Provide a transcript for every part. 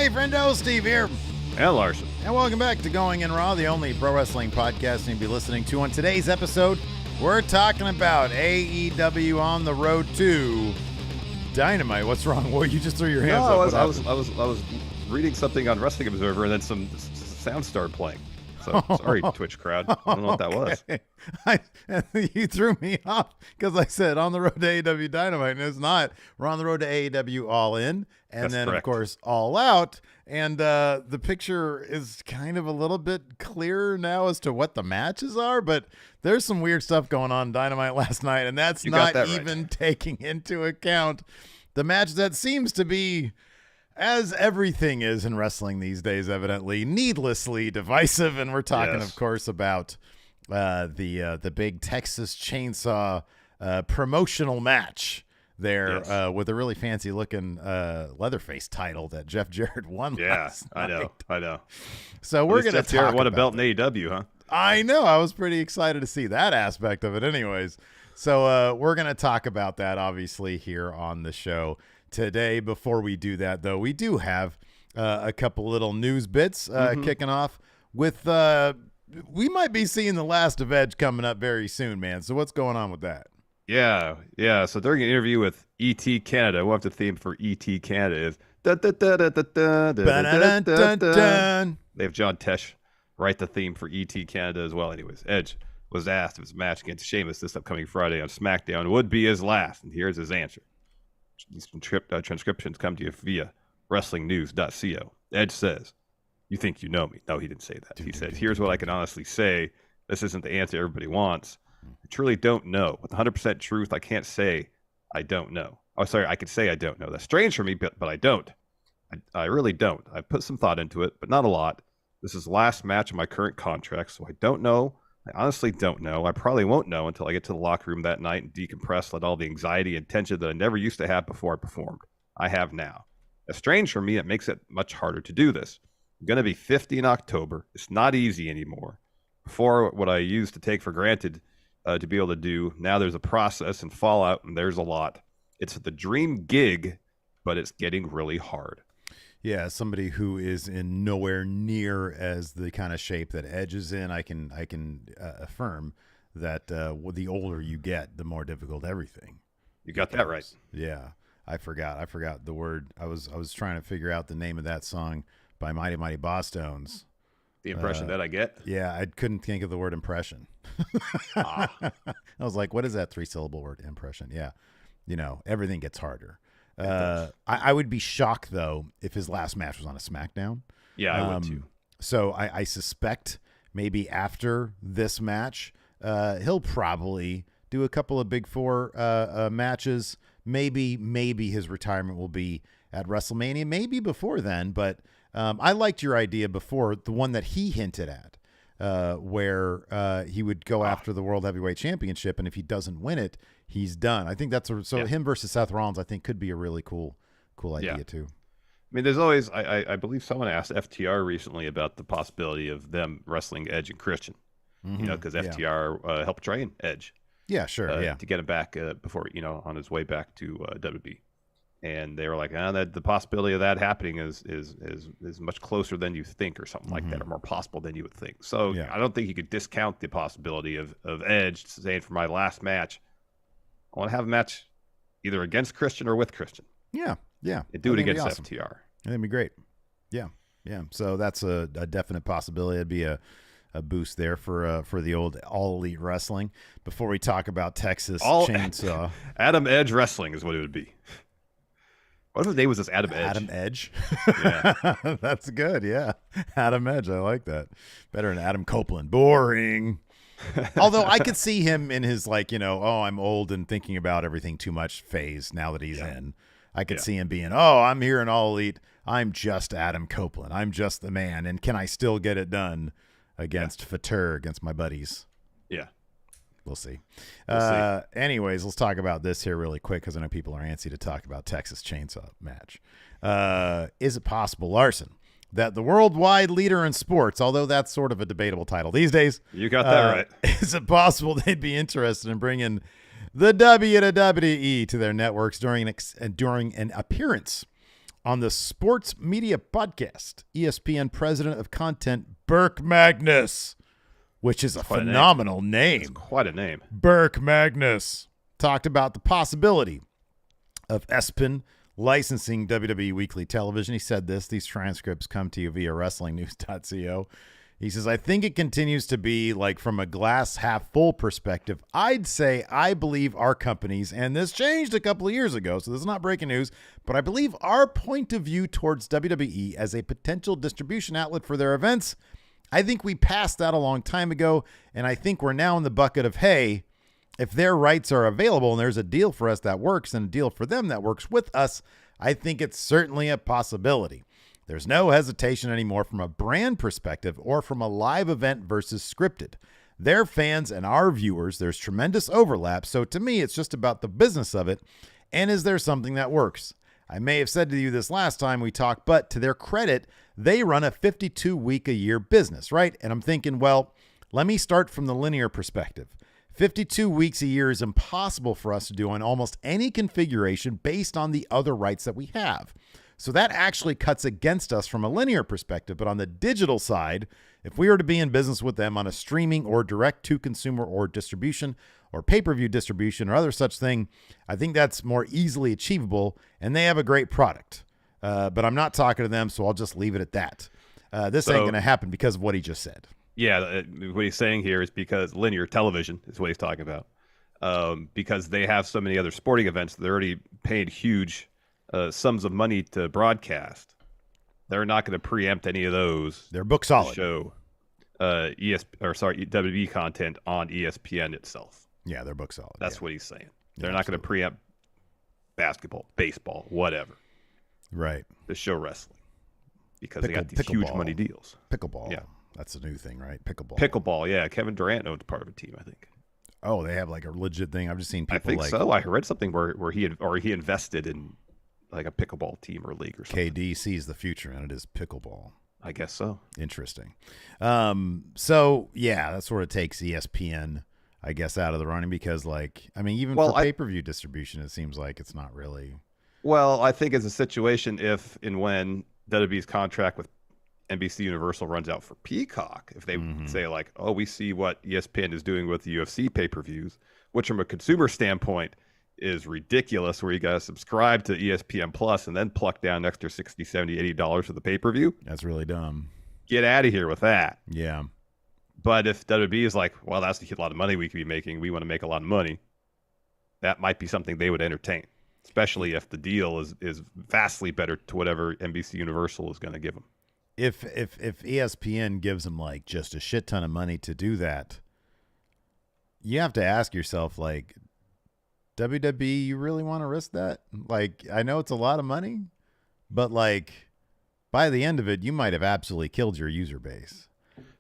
Hey, Friendo, Steve here. And Larson. And welcome back to Going In Raw, the only pro wrestling podcast you'll be listening to. On today's episode, we're talking about AEW on the road to Dynamite. What's wrong? Well, you just threw your hands up. I was reading something on Wrestling Observer, and then some sound started playing. So sorry, Twitch crowd. I don't know what that was. You threw me off because I said on the road to AEW Dynamite, and it's not. We're on the road to AEW All In, and That's then correct. Of course All Out. And the picture is kind of a little bit clearer now as to what the matches are, but there's some weird stuff going on in Dynamite last night, and that's not even taking into account the match that seems to be, as everything is in wrestling these days, evidently needlessly divisive. And we're talking, of course, about the big Texas Chainsaw promotional match there with a really fancy looking Leatherface title that Jeff Jarrett won last night. I know. So we're going to Jeff Jarrett won a belt in AEW, huh? I know. I was pretty excited to see that aspect of it anyways. So we're going to talk about that, obviously, here on the show today. Before we do that, though, we do have a couple little news bits kicking off with we might be seeing the last of Edge coming up very soon, man. So what's going on with that? Yeah. So during an interview with ET Canada, we'll have the theme for ET Canada is they have John Tesh write the theme for ET Canada as well. Anyways, Edge was asked if his match against Sheamus this upcoming Friday on SmackDown would be his last, and here's his answer. These transcriptions come to you via WrestlingNews.co. Edge says, "You think you know me?" No, he didn't say that. He said, "Here's what I can honestly say. This isn't the answer everybody wants. I truly don't know. With 100% truth, I can't say I don't know. Oh, sorry, I could say I don't know. That's strange for me, but I don't. I really don't. I put some thought into it, but not a lot. This is the last match of my current contract, so I don't know. I honestly don't know. I probably won't know until I get to the locker room that night and decompress, let all the anxiety and tension that I never used to have before I performed. I have now. That's strange for me. It makes it much harder to do this. I'm going to be 50 in October. It's not easy anymore. Before, what I used to take for granted to be able to do, now there's a process and fallout, and there's a lot. It's the dream gig, but it's getting really hard." Yeah, somebody who is in nowhere near as the kind of shape that Edge is in, I can affirm that the older you get, the more difficult everything. You got that right. Yeah, I forgot the word. I was trying to figure out the name of that song by Mighty Mighty Boss-Tones. The impression that I get? Yeah, I couldn't think of the word impression. I was like, what is that 3-syllable word? Impression. Yeah, everything gets harder. I would be shocked, though, if his last match was on a SmackDown. Yeah, I would too. So I suspect maybe after this match, he'll probably do a couple of Big Four matches. Maybe his retirement will be at WrestleMania, maybe before then. But I liked your idea before, the one that he hinted at, where he would go after the World Heavyweight Championship, and if he doesn't win it, he's done. I think that's him versus Seth Rollins, I think, could be a really cool idea too. I mean, there's always, I believe someone asked FTR recently about the possibility of them wrestling Edge and Christian, because FTR helped train Edge. Yeah, sure. To get him back before, on his way back to WWE. And they were like, that the possibility of that happening is much closer than you think, or something like that, or more possible than you would think. So I don't think you could discount the possibility of Edge saying, for my last match, I want to have a match either against Christian or with Christian. Yeah. And do it against FTR. That'd be great. Yeah. So that's a definite possibility. It'd be a boost there for the old All Elite Wrestling. Before we talk about Texas Chainsaw, Adam Edge Wrestling is what it would be. What if his name was just Adam Edge? Adam Edge. Yeah. That's good. Yeah. Adam Edge. I like that. Better than Adam Copeland. Boring. Although I could see him in his I'm old and thinking about everything too much phase now that he's in. I could see him being, I'm here in All Elite. I'm just Adam Copeland. I'm just the man. And can I still get it done against Fatur, against my buddies? Yeah. We'll see. Anyways, let's talk about this here really quick because I know people are antsy to talk about Texas Chainsaw match. Is it possible, Larson, that the worldwide leader in sports, although that's sort of a debatable title these days. You got that right. Is it possible they'd be interested in bringing the WWE to their networks during an appearance On the Sports Media Podcast, ESPN President of Content, Burke Magnus, which is a phenomenal name. It's quite a name. Burke Magnus talked about the possibility of ESPN licensing WWE Weekly Television. He said this. These transcripts come to you via WrestlingNews.co. He says, I think it continues to be like from a glass half full perspective. I'd say I believe our companies, and this changed a couple of years ago, so this is not breaking news, but I believe our point of view towards WWE as a potential distribution outlet for their events, I think we passed that a long time ago, and I think we're now in the bucket of, hey, if their rights are available and there's a deal for us that works and a deal for them that works with us, I think it's certainly a possibility. There's no hesitation anymore from a brand perspective or from a live event versus scripted. Their fans and our viewers, there's tremendous overlap. So to me, it's just about the business of it. And is there something that works? I may have said to you this last time we talked, but to their credit, they run a 52-week-a-year business, right? And I'm thinking, well, let me start from the linear perspective. 52 weeks a year is impossible for us to do in almost any configuration based on the other rights that we have. So that actually cuts against us from a linear perspective. But on the digital side, if we were to be in business with them on a streaming or direct-to-consumer or distribution or pay-per-view distribution or other such thing, I think that's more easily achievable, and they have a great product. But I'm not talking to them, so I'll just leave it at that. This ain't going to happen because of what he just said. Yeah, what he's saying here is because linear television is what he's talking about. Because they have so many other sporting events, they're already paid huge sums of money to broadcast. They're not going to preempt any of those. They're book solid. Show WWE content on ESPN itself. Yeah, they're book solid. That's what he's saying. They're not going to preempt basketball, baseball, whatever. Right. To show wrestling because they got these huge money deals. Pickleball. Yeah, that's a new thing, right? Pickleball. Pickleball. Yeah, Kevin Durant owns part of a team, I think. Oh, they have like a legit thing. I've just seen people. I think so. I read something where he invested in like a pickleball team or league or something. KD sees the future, and it is pickleball. I guess so. Interesting. So yeah, that sort of takes ESPN, I guess, out of the running because, like, I mean, even for pay-per-view distribution, it seems like it's not really. Well, I think it's a situation if and when WWE's contract with NBC Universal runs out for Peacock, if they say like, oh, we see what ESPN is doing with the UFC pay-per-views, which from a consumer standpoint is ridiculous, where you got to subscribe to ESPN Plus and then pluck down an extra $60, $70, $80 for the pay-per-view. That's really dumb. Get out of here with that. Yeah. But if WWE is like, well, that's a lot of money we could be making, we want to make a lot of money, that might be something they would entertain, especially if the deal is vastly better to whatever NBC Universal is going to give them. If ESPN gives them like just a shit ton of money to do that, you have to ask yourself, like, WWE, you really want to risk that? Like, I know it's a lot of money, but like by the end of it, you might have absolutely killed your user base.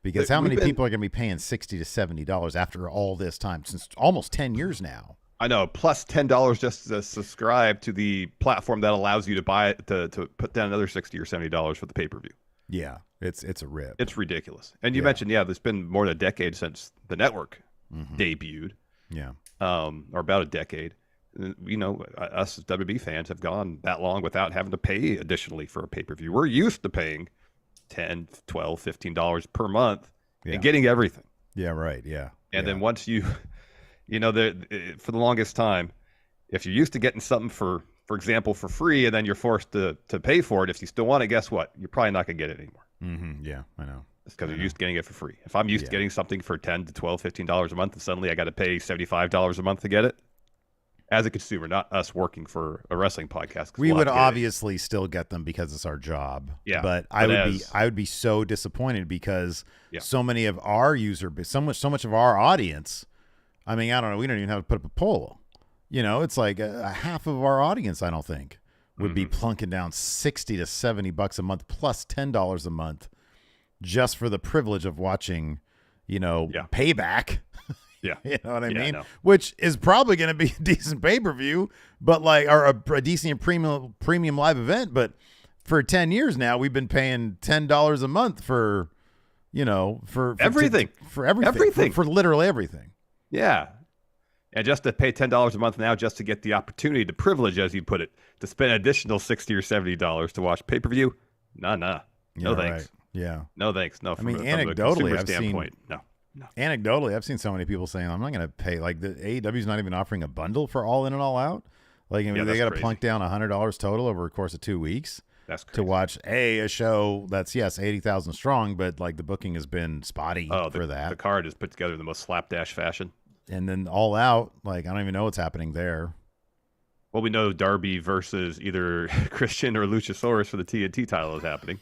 Because how many people are going to be paying $60 to $70 after all this time, since almost 10 years now? I know, plus $10 just to subscribe to the platform that allows you to buy to put down another $60 or $70 for the pay-per-view. Yeah, it's a rip. It's ridiculous. And you mentioned, there's been more than a decade since the network debuted. Yeah. Or about a decade. You know, us as WB fans have gone that long without having to pay additionally for a pay-per-view. We're used to paying $10, $12, $15 per month and getting everything. Yeah, right. Yeah. And then once you know, for the longest time, if you're used to getting something for example, for free, and then you're forced to pay for it, if you still want it, guess what? You're probably not going to get it anymore. Mm-hmm. Yeah, I know. It's because you're used to getting it for free. If I'm used to getting something for $10 to $12, $15 a month, and suddenly I got to pay $75 a month to get it, as a consumer, not us working for a wrestling podcast. We would obviously still get them because it's our job. Yeah, but I would be so disappointed because so many of our so much of our audience. I mean, I don't know. We don't even have to put up a poll. You know, it's like a half of our audience, I don't think, would be plunking down $60 to $70 a month plus $10 a month just for the privilege of watching, you know, Payback. Yeah. You know what I mean? Which is probably going to be a decent pay-per-view, but like, or a decent premium live event. But for 10 years now, we've been paying $10 a month for, you know, for everything, for literally everything. Yeah. And just to pay $10 a month now just to get the opportunity, the privilege, as you put it, to spend an additional $60 or $70 to watch pay-per-view? Nah. No yeah, thanks. Right. Yeah. No thanks. No, I mean, anecdotally, no. Anecdotally, I've seen so many people saying, I'm not going to pay. Like, the AEW's not even offering a bundle for All In and All Out. Like, I mean, they got to plunk down $100 total over a course of 2 weeks. That's crazy. To watch a show that's, yes, 80,000 strong, but like the booking has been spotty for that. The card is put together in the most slapdash fashion. And then All Out, like, I don't even know what's happening there. Well, we know Darby versus either Christian or Luchasaurus for the TNT title is happening.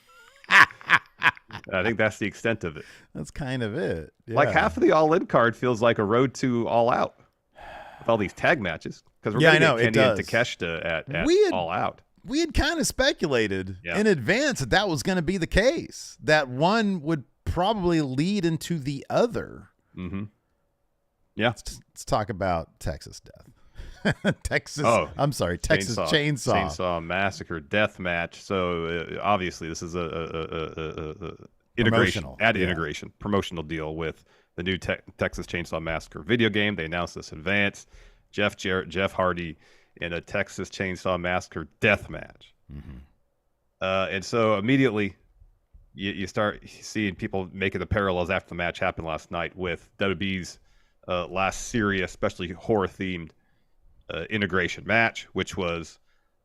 I think that's the extent of it. That's kind of it. Yeah. Like half of the All In card feels like a road to All Out with all these tag matches. Because we're going to get Kenny and Takeshita at All Out. We had kind of speculated in advance that was going to be the case. That one would probably lead into the other. Mm-hmm. Yeah. Let's talk about Texas Death. Texas Chainsaw Massacre death match. So obviously this is a integration, integration, promotional deal with the new Texas Chainsaw Massacre video game. They announced this in advance. Jeff Jarrett, Jeff Hardy in a Texas Chainsaw Massacre death match. Mm-hmm. And so immediately you start seeing people making the parallels after the match happened last night with WWE's last serious, especially horror-themed integration match, which was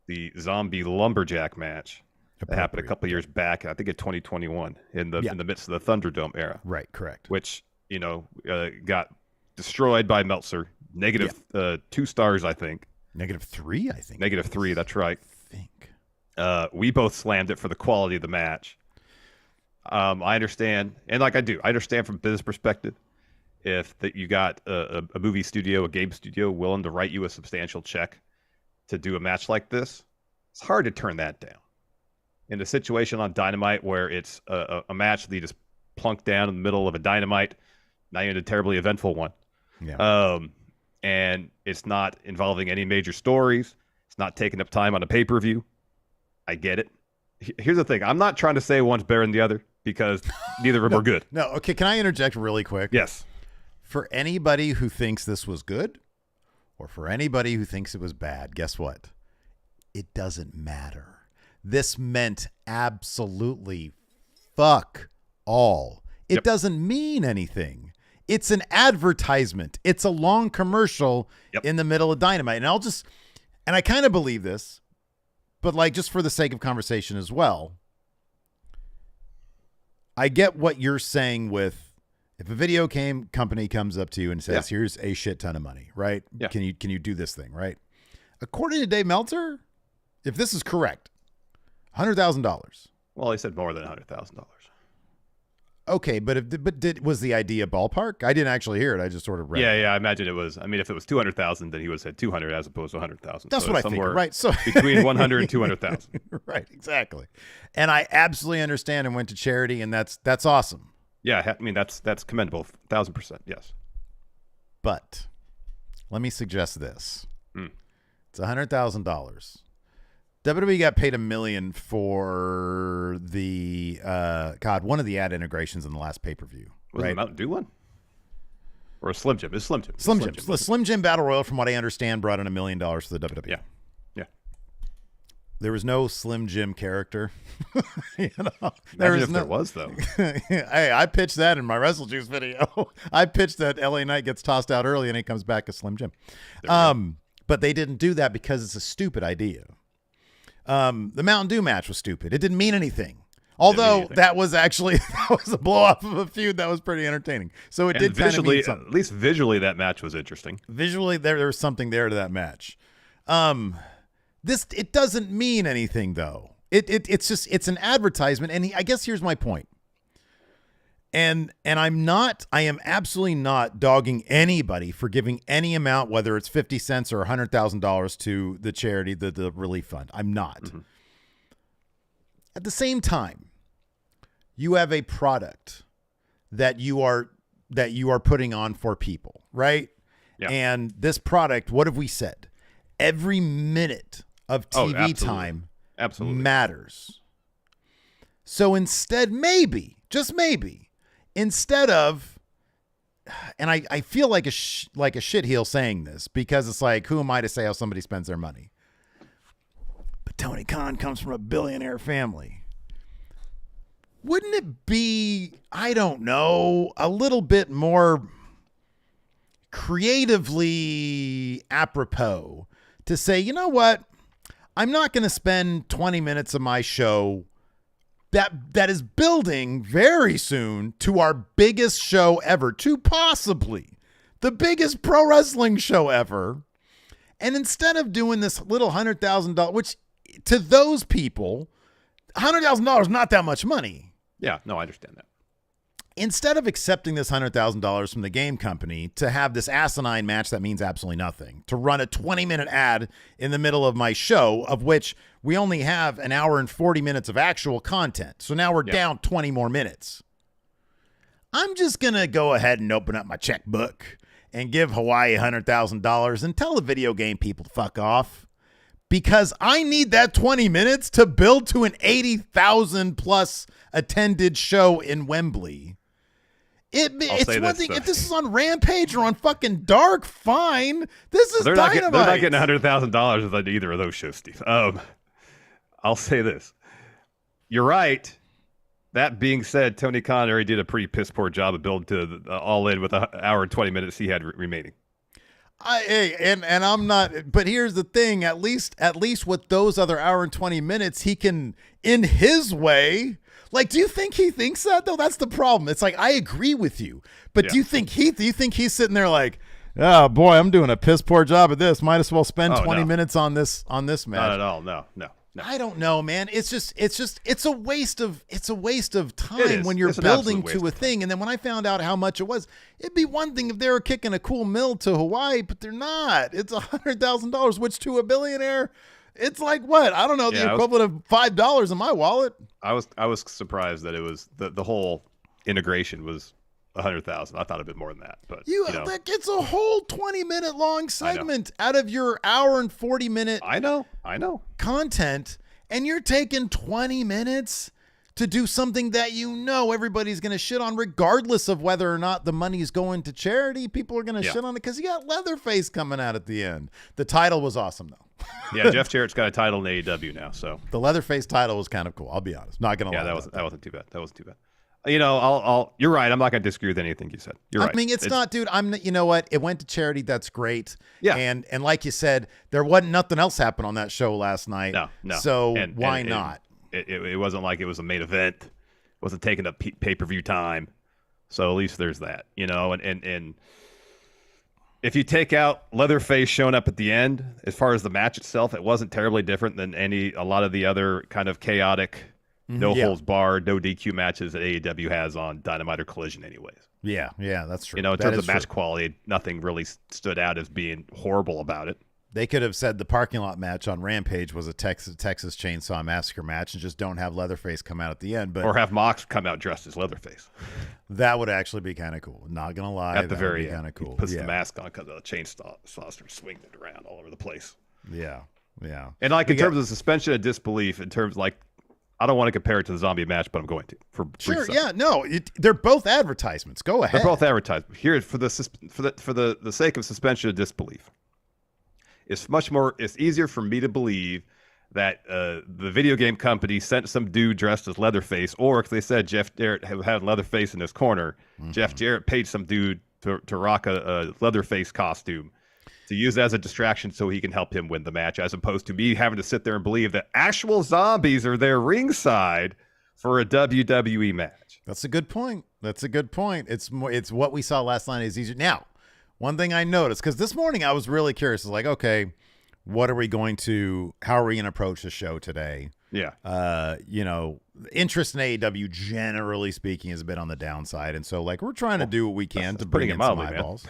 the Zombie Lumberjack match that happened a couple of years back, I think in 2021, in the midst of the Thunderdome era. Right, correct. Which, got destroyed by Meltzer. Negative 2 stars, I think. -3, I think. -3, that's right. I think. We both slammed it for the quality of the match. I understand, and I understand from a business perspective, if you got a movie studio, a game studio willing to write you a substantial check to do a match like this, it's hard to turn that down. In a situation on Dynamite where it's a match that you just plunk down in the middle of a Dynamite, not even a terribly eventful one. Yeah. And it's not involving any major stories. It's not taking up time on a pay-per-view. I get it. Here's the thing. I'm not trying to say one's better than the other because neither of them are good. No, okay. Can I interject really quick? Yes. For anybody who thinks this was good or for anybody who thinks it was bad, guess what? It doesn't matter. This meant absolutely fuck all. It doesn't mean anything. It's an advertisement. It's a long commercial in the middle of Dynamite. And I kind of believe this, but like just for the sake of conversation as well, I get what you're saying with if a video game company comes up to you and says, here's a shit ton of money, right? Yeah. Can you do this thing, right? According to Dave Meltzer, if this is correct, $100,000. Well, he said more than $100,000. Okay, was the idea ballpark? I didn't actually hear it. I just sort of read it. Yeah, I imagine it was. I mean, if it was 200,000, then he would have said 200 as opposed to 100,000. That's what I think, right? So between 100 and 200,000. Right, exactly. And I absolutely understand and went to charity, and that's awesome. Yeah, I mean that's commendable, 1,000%. Yes. But let me suggest this: it's $100,000. WWE got paid $1 million for the one of the ad integrations in the last pay-per-view. Was it a Mountain Dew one? Or a Slim Jim? It's Slim Jim. Slim Jim. The Slim Jim Battle Royal, from what I understand, brought in $1 million to the WWE. Yeah. There was no Slim Jim character. There was, though. Hey, I pitched that in my Wrestle Juice video. I pitched that LA Knight gets tossed out early and he comes back as Slim Jim. But they didn't do that because it's a stupid idea. The Mountain Dew match was stupid. It didn't mean anything. Although that was a blow off of a feud that was pretty entertaining. So it did kind of mean something. At least visually, that match was interesting. Visually, there was something there to that match. It doesn't mean anything though. It's an advertisement, and I guess here's my point. And I am absolutely not dogging anybody for giving any amount, whether it's 50 cents or $100,000 to the charity, the relief fund. I'm not. Mm-hmm. At the same time, you have a product that you are putting on for people, right? Yeah. And this product, what have we said? Every minute of TV time matters. So instead, maybe, just maybe, instead of and I feel like a shitheel saying this because it's like, who am I to say how somebody spends their money? But Tony Khan comes from a billionaire family. Wouldn't it be, I don't know, a little bit more creatively apropos to say, you know what? I'm not going to spend 20 minutes of my show that is building very soon to our biggest show ever, to possibly the biggest pro wrestling show ever. And instead of doing this little $100,000, which to those people, $100,000 is not that much money. Yeah, no, I understand that. Instead of accepting this $100,000 from the game company to have this asinine match that means absolutely nothing, to run a 20-minute ad in the middle of my show, of which we only have an hour and 40 minutes of actual content. So now we're down 20 more minutes. I'm just going to go ahead and open up my checkbook and give Hawaii $100,000 and tell the video game people to fuck off, because I need that 20 minutes to build to an 80,000 plus attended show in Wembley. It's one thing if this is on Rampage or on fucking Dark, fine. This is Dynamite. They're not getting $100,000 with either of those shows, Steve. I'll say this. You're right. That being said, Tony Khan already did a pretty piss poor job of building to the All In with an hour and 20 minutes he had remaining. And I'm not, but here's the thing, at least with those other hour and 20 minutes, he can, in his way, like, do you think he thinks that though? That's the problem. It's like, I agree with you, but do you think he's sitting there like, oh boy, I'm doing a piss poor job at this. Might as well spend 20 minutes on this match. Not at all. No. I don't know, man. It's a waste of time when you're building to a thing. And then when I found out how much it was, it'd be one thing if they were kicking a cool mill to Hawaii, but they're not. It's $100,000, which to a billionaire, it's like what? I don't know, the equivalent of $5 in my wallet. I was surprised that it was the whole integration was $100,000. I thought a bit more than that, but that gets a whole 20-minute long segment out of your hour and 40-minute. I know content, and you're taking 20 minutes to do something that everybody's going to shit on, regardless of whether or not the money's going to charity. People are going to shit on it because you got Leatherface coming out at the end. The title was awesome though. Yeah, Jeff Jarrett's got a title in AEW now, so the Leatherface title was kind of cool. I'll be honest. Not gonna lie. That wasn't too bad. You're right. I'm not gonna disagree with anything you said. You're right. I mean, it's not, dude. You know what? It went to charity. That's great. Yeah. And like you said, there wasn't nothing else happened on that show last night. No. So why not? It wasn't like it was a main event. It wasn't taking up pay-per-view time. So at least there's that. And if you take out Leatherface showing up at the end, as far as the match itself, it wasn't terribly different than a lot of the other kind of chaotic, no holds barred, no DQ matches that AEW has on Dynamite or Collision anyways. Yeah, that's true. In terms of match quality, nothing really stood out as being horrible about it. They could have said the parking lot match on Rampage was a Texas Chainsaw Massacre match and just don't have Leatherface come out at the end. Or have Mox come out dressed as Leatherface. That would actually be kind of cool. Not going to lie. At the very end. Kind of cool. He puts the mask on because the chainsaw starts swinging it around all over the place. Yeah. And in terms of suspension of disbelief, in terms I don't want to compare it to the zombie match, but I'm going to. Sure, yeah, no. They're both advertisements. Go ahead. They're both advertisements. Here, for the sake of suspension of disbelief, it's easier for me to believe that the video game company sent some dude dressed as Leatherface, or if they said Jeff Jarrett had Leatherface in his corner, Jeff Jarrett paid some dude to rock a Leatherface costume to use as a distraction so he can help him win the match, as opposed to me having to sit there and believe that actual zombies are there ringside for a WWE match. That's a good point. It's what we saw last night is easier. Now, one thing I noticed, because this morning I was really curious, is like, okay, how are we going to approach the show today? Yeah. Interest in AEW, generally speaking, is a bit on the downside. And so, we're trying to do what we can to bring in some eyeballs.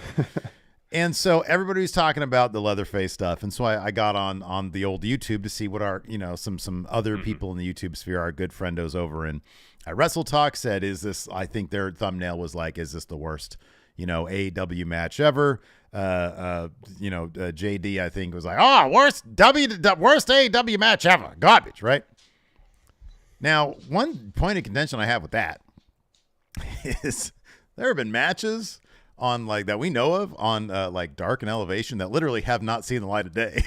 And so everybody was talking about the Leatherface stuff. And so I got on the old YouTube to see what our, some other people in the YouTube sphere, our good friendos over in Wrestle Talk said, I think their thumbnail was like, is this the worst AEW match ever? JD, I think, was like, worst AEW match ever. Garbage, right? Now, one point of contention I have with that is there have been matches on like that we know of on like Dark and Elevation that literally have not seen the light of day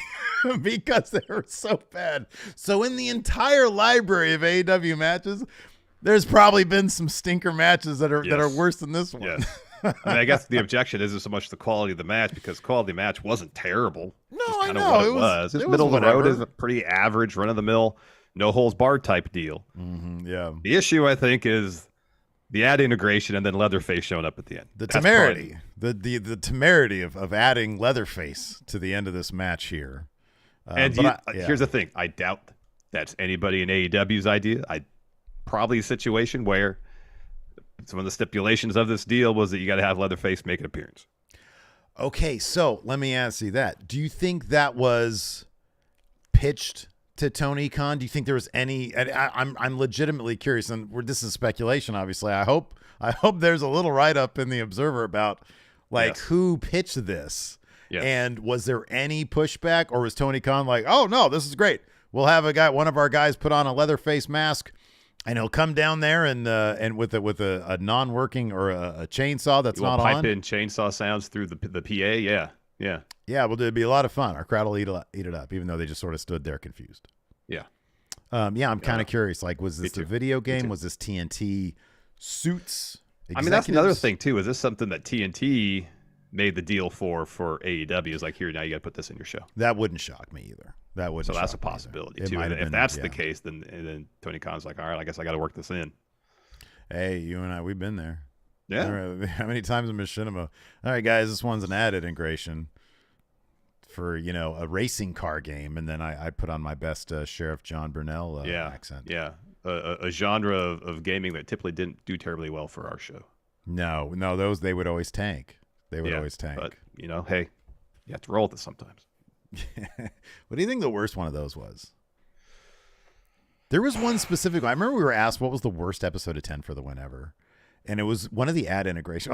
because they were so bad. So in the entire library of AEW matches, there's probably been some stinker matches that are worse than this one. Yes. I mean, I guess the objection isn't so much the quality of the match, because quality of the match wasn't terrible. No, I know. What it was. It's middle of the road, is a pretty average, run of the mill, no holds barred type deal. Yeah. The issue, I think, is the ad integration and then Leatherface showing up at the end. The temerity, the temerity of adding Leatherface to the end of this match here. Here's the thing: I doubt that's anybody in AEW's idea. Probably a situation where some of the stipulations of this deal was that you got to have Leatherface make an appearance. Okay, so let me ask you that. Do you think that was pitched to Tony Khan? Do you think there was any? I'm legitimately curious, and this is speculation. Obviously, I hope there's a little write up in the Observer about who pitched this, and was there any pushback, or was Tony Khan like, oh no, this is great. We'll have one of our guys put on a Leatherface mask, and he'll come down there and with a non-working or a chainsaw that's not on. Pipe in chainsaw sounds through the PA. Yeah. Well, it'd be a lot of fun. Our crowd will eat it up, even though they just sort of stood there confused. Yeah. I'm kind of curious. Like, was this a video game? Was this TNT suits? I mean, that's another thing too. Is this something that TNT made the deal for AEW? Is like, here, now you got to put this in your show. That wouldn't shock me either. So that's a possibility too. And if that's the case, then Tony Khan's like, all right, I guess I got to work this in. Hey, you and I, we've been there. Yeah. How many times in Machinima? All right, guys, this one's an ad integration for a racing car game, and then I put on my best Sheriff John Burnell accent. Yeah, a genre of gaming that typically didn't do terribly well for our show. No, those they would always tank. Always tank. But hey, you have to roll with it sometimes. What do you think the worst one of those was? There was one specific. I remember we were asked what was the worst episode of 10 for the Win ever, and it was one of the ad integration.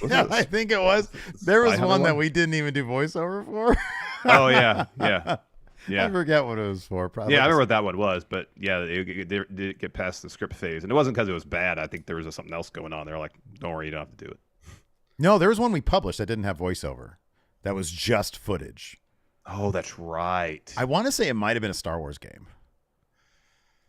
I think it was. There was one that we didn't even do voiceover for. Oh yeah. I forget what it was for. Probably. Yeah, I remember what that one was, but yeah, it did get past the script phase, and it wasn't because it was bad. I think there was something else going on. They're like, don't worry, you don't have to do it. No, there was one we published that didn't have voiceover. That was just footage. Oh, that's right. I want to say it might have been a Star Wars game,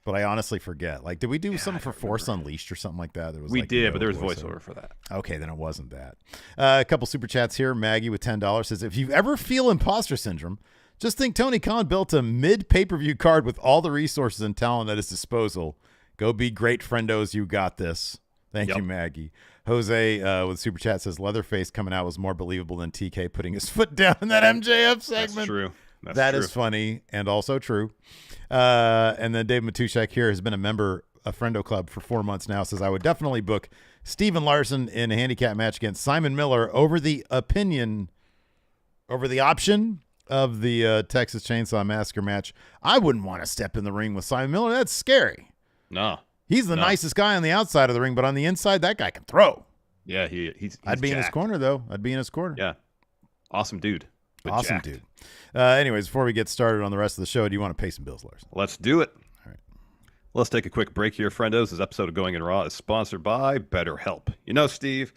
but I honestly forget. Like, did we do something for Force Unleashed or something like that? We did, but there was voiceover for that. Okay, then it wasn't that. A couple super chats here. Maggie with $10 says, if you ever feel imposter syndrome, just think Tony Khan built a mid-pay-per-view card with all the resources and talent at his disposal. Go be great, friendos. You got this. Thank you, Maggie. Jose with super chat says Leatherface coming out was more believable than TK putting his foot down in that MJF segment. That's true. That is funny and also true. And then Dave Matushak here has been a member of Friendo Club for 4 months now. Says I would definitely book Steven Larson in a handicap match against Simon Miller over the option of the Texas Chainsaw Massacre match. I wouldn't want to step in the ring with Simon Miller. That's scary. No. He's the nicest guy on the outside of the ring, but on the inside, that guy can throw. Yeah, he's I'd be jacked. in his corner, though. I'd be in his corner. Yeah. Awesome dude. Awesome dude. Anyways, before we get started on the rest of the show, do you want to pay some bills, Larson? Let's do it. All right. Let's take a quick break here, friendos. This episode of Going in Raw is sponsored by BetterHelp. Steve,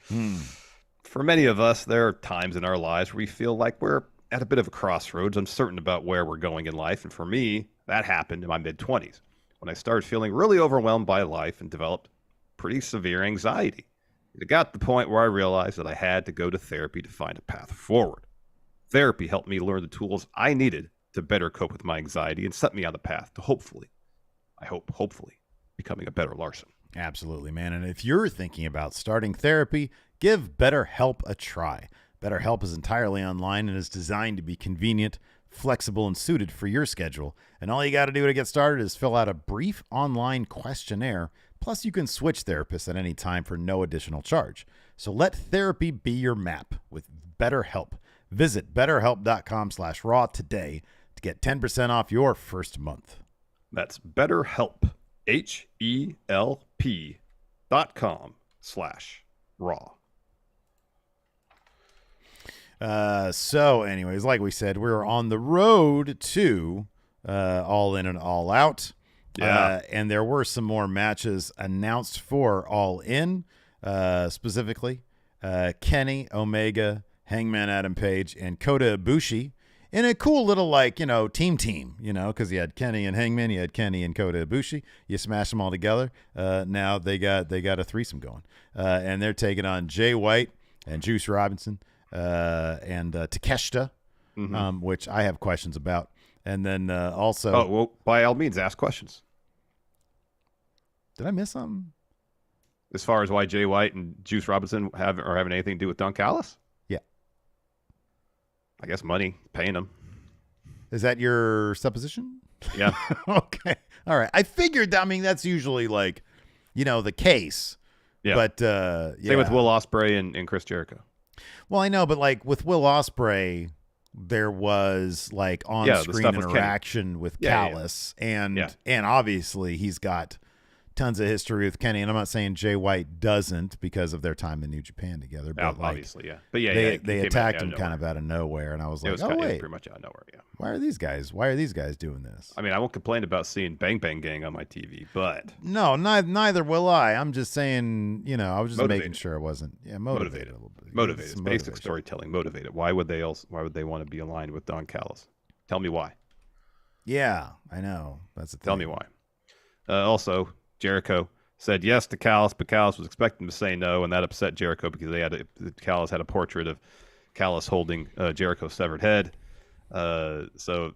for many of us, there are times in our lives where we feel like we're at a bit of a crossroads, uncertain about where we're going in life. And for me, that happened in my mid-20s. When I started feeling really overwhelmed by life and developed pretty severe anxiety. It got to the point where I realized that I had to go to therapy to find a path forward. Therapy helped me learn the tools I needed to better cope with my anxiety and set me on the path to hopefully becoming a better Larson. Absolutely, man. And if you're thinking about starting therapy, give BetterHelp a try. BetterHelp is entirely online and is designed to be convenient, flexible, and suited for your schedule. And all you got to do to get started is fill out a brief online questionnaire. Plus, you can switch therapists at any time for no additional charge. So let therapy be your map with BetterHelp. Visit BetterHelp.com/raw today to get 10% off your first month. That's BetterHelp, HELP.com/raw. So anyways, like we said, we're on the road to All In and All Out. Yeah. And there were some more matches announced for All In, specifically. Kenny Omega, Hangman Adam Page, and Kota Ibushi in a cool little team, because you had Kenny and Hangman, you had Kenny and Kota Ibushi. You smash them all together. Now they got a threesome going, and they're taking on Jay White and Juice Robinson and Takeshita, which I have questions about. And then also, oh well, by all means, ask questions. Did I miss something? As far as why Jay White and Juice Robinson having anything to do with Don Callis? Yeah. I guess money, paying them. Is that your supposition? Yeah. Okay. All right. I figured, that's usually the case. Yeah. But same with Will Ospreay and Chris Jericho. Well, I know, but with Will Ospreay, there was on-screen interaction with Callis, and obviously he's got tons of history with Kenny, and I'm not saying Jay White doesn't because of their time in New Japan together, but obviously, but they attacked him kind of out of nowhere, and I was wait, pretty much out of nowhere, Why are these guys doing this? I mean, I won't complain about seeing Bang Bang Gang on my TV, but no, neither will I. I'm just saying, I was just motivated. Making sure I wasn't motivated a little bit. Motivated, basic storytelling, motivated. Why would they want to be aligned with Don Callis? Tell me why. Yeah, I know. That's the thing. Tell me why. Also, Jericho said yes to Callis, but Callis was expecting to say no, and that upset Jericho because Callis had a portrait of Callis holding Jericho's severed head. So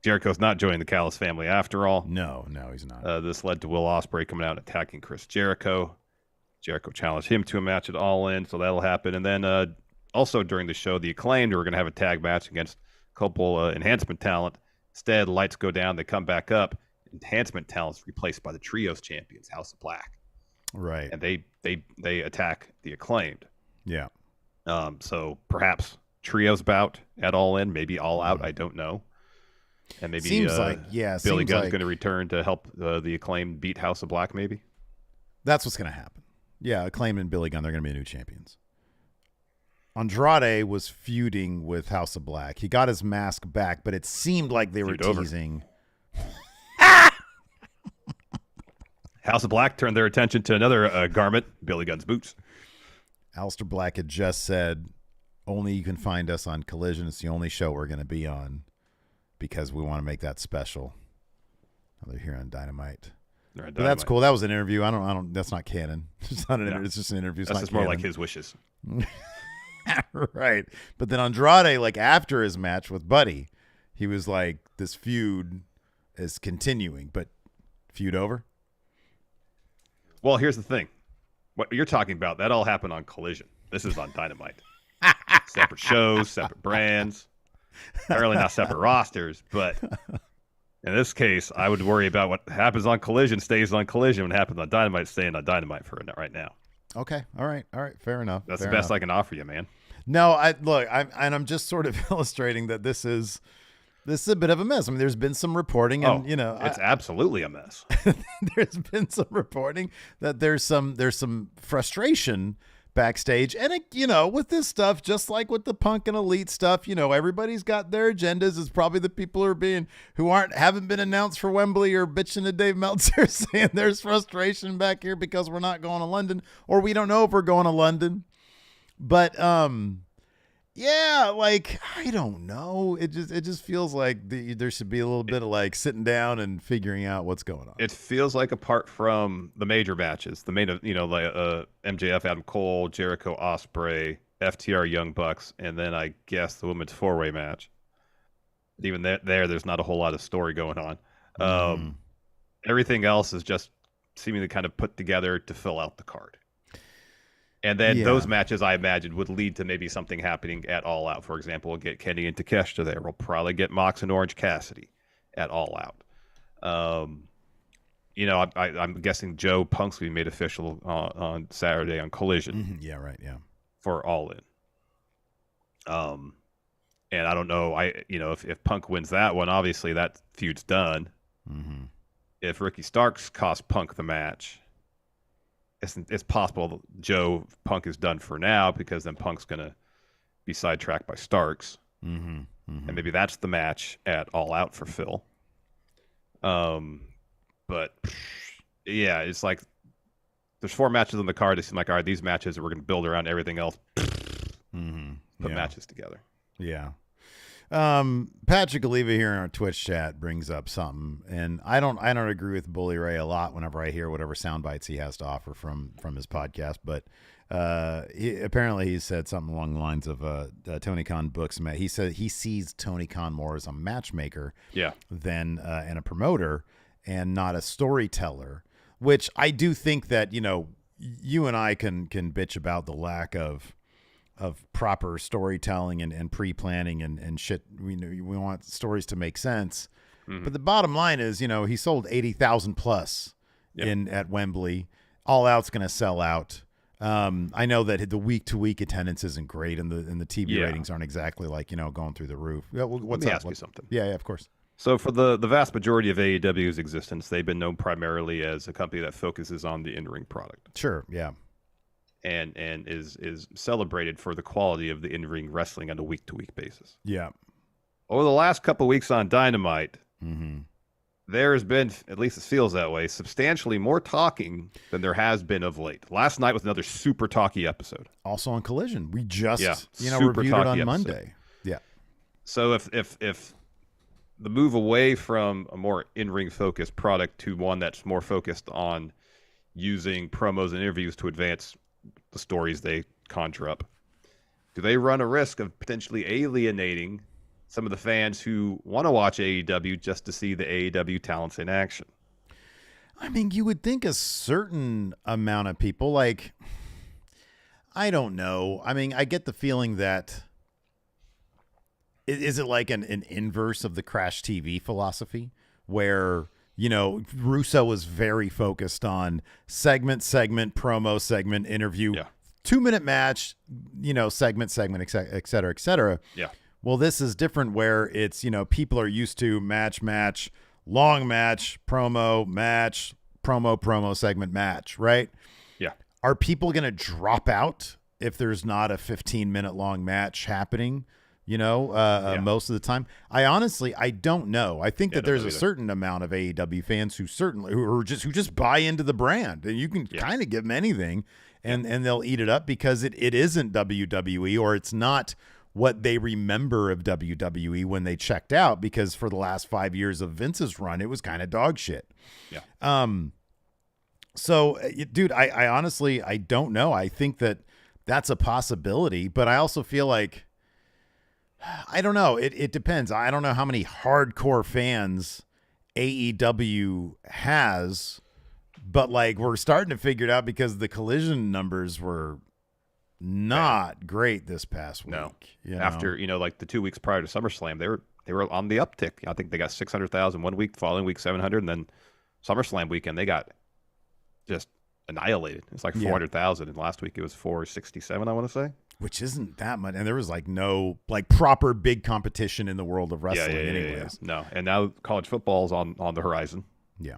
Jericho's not joining the Callis family after all. No, he's not. This led to Will Ospreay coming out and attacking Chris Jericho. Jericho challenged him to a match at All In, so that'll happen. And then also during the show, the Acclaimed were going to have a tag match against a couple enhancement talent. Instead, lights go down, they come back up. Enhancement talent's replaced by the Trios champions, House of Black. Right. And they attack the Acclaimed. Yeah. So perhaps Trios bout at All In, maybe All Out, I don't know. And maybe Billy Gunn's going to return to help the Acclaimed beat House of Black, maybe. That's what's going to happen. Yeah, Acclaimed and Billy Gunn, they're going to be new champions. Andrade was feuding with House of Black. He got his mask back, but it seemed like they were teasing. House of Black turned their attention to another garment, Billy Gunn's boots. Aleister Black had just said, only you can find us on Collision. It's the only show we're going to be on because we want to make that special. Now they're here on Dynamite. But that's cool. That was an interview. I don't. That's not canon. It's not an interview. It's just an interview. It's that's just more like his wishes. Right. But then Andrade, after his match with Buddy, he was like, this feud is continuing, but feud over? Well, here's the thing. What you're talking about, that all happened on Collision. This is on Dynamite. Separate shows, separate brands. Apparently not separate rosters, but in this case, I would worry about what happens on Collision stays on Collision. What happens on Dynamite staying on Dynamite for right now. Okay. All right. Fair enough. That's the best I can offer you, man. No, I'm just sort of illustrating that this is a bit of a mess. I mean, there's been some reporting, and it's absolutely a mess. There's been some reporting that there's some frustration backstage, and with this stuff, just like with the Punk and Elite stuff, everybody's got their agendas. It's probably the people who haven't been announced for Wembley or bitching to Dave Meltzer saying there's frustration back here because we're not going to London, or we don't know if we're going to London. But I don't know. It just feels like there should be a little bit of sitting down and figuring out what's going on. It feels like apart from the major matches, the main, MJF, Adam Cole, Jericho, Ospreay, FTR, Young Bucks, and then I guess the women's four-way match. Even there's not a whole lot of story going on. Everything else is just seemingly kind of put together to fill out the card. And then those matches, I imagine, would lead to maybe something happening at All Out. For example, we'll get Kenny and Takeshita there. We'll probably get Mox and Orange Cassidy at All Out. I'm guessing Joe Punk's will be made official on Saturday on Collision. Yeah, right. Yeah, for All In. And I don't know. If Punk wins that one, obviously that feud's done. Mm-hmm. If Ricky Starks cost Punk the match, it's possible Joe Punk is done for now because then Punk's going to be sidetracked by Starks. Mm-hmm, mm-hmm. And maybe that's the match at All Out for Phil. But, yeah, it's like there's 4 matches on the card. They seem like, all right, these matches we're going to build around everything else. Put matches together. Yeah. Patrick Oliva here in our Twitch chat brings up something, and I don't agree with Bully Ray a lot whenever I hear whatever sound bites he has to offer from his podcast, but he said something along the lines of Tony Khan books. He said he sees Tony Khan more as a matchmaker than and a promoter and not a storyteller, which I do think that, you and I can bitch about the lack of proper storytelling and pre-planning and shit. We want stories to make sense. But the bottom line is, he sold 80,000 plus at Wembley. All Out's going to sell out. I know that the week-to-week attendance isn't great, and the TV ratings aren't exactly like, going through the roof. Let me ask you something. Yeah, of course. So for the vast majority of AEW's existence, they've been known primarily as a company that focuses on the in-ring product. Sure, yeah. And is celebrated for the quality of the in-ring wrestling on a week-to-week basis. Yeah. Over the last couple of weeks on Dynamite, there has been, at least it feels that way, substantially more talking than there has been of late. Last night was another super talky episode. Also on Collision. We just reviewed it on Monday. Yeah. So if the move away from a more in-ring focused product to one that's more focused on using promos and interviews to advance the stories they conjure up, do they run a risk of potentially alienating some of the fans who want to watch AEW just to see the AEW talents in action? I mean, you would think a certain amount of people, like, I don't know. I mean, I get the feeling that is it like an inverse of the Crash TV philosophy where, Russo was very focused on segment, promo, segment, interview, 2-minute match, segment, et cetera, et cetera. Yeah. Well, this is different where it's, people are used to match, long match, promo, segment, match, right? Yeah. Are people going to drop out if there's not a 15-minute long match happening, most of the time? I don't know. I think that there's a certain amount of AEW fans who just buy into the brand, and you can kind of give them anything and they'll eat it up because it isn't WWE, or it's not what they remember of WWE when they checked out, because for the last 5 years of Vince's run, it was kind of dog shit. Yeah. So, dude, I honestly, I don't know. I think that that's a possibility, but I also feel like, I don't know. It depends. I don't know how many hardcore fans AEW has, but like we're starting to figure it out because the Collision numbers were not great this past week. No. After, like the 2 weeks prior to SummerSlam, they were on the uptick. I think they got 600,000 1 week, following week 700, and then SummerSlam weekend they got just annihilated. It's like 400,000, and last week it was 467, I want to say. Which isn't that much, and there was like no proper big competition in the world of wrestling anyways. Yeah. No, and now college football is on the horizon. Yeah.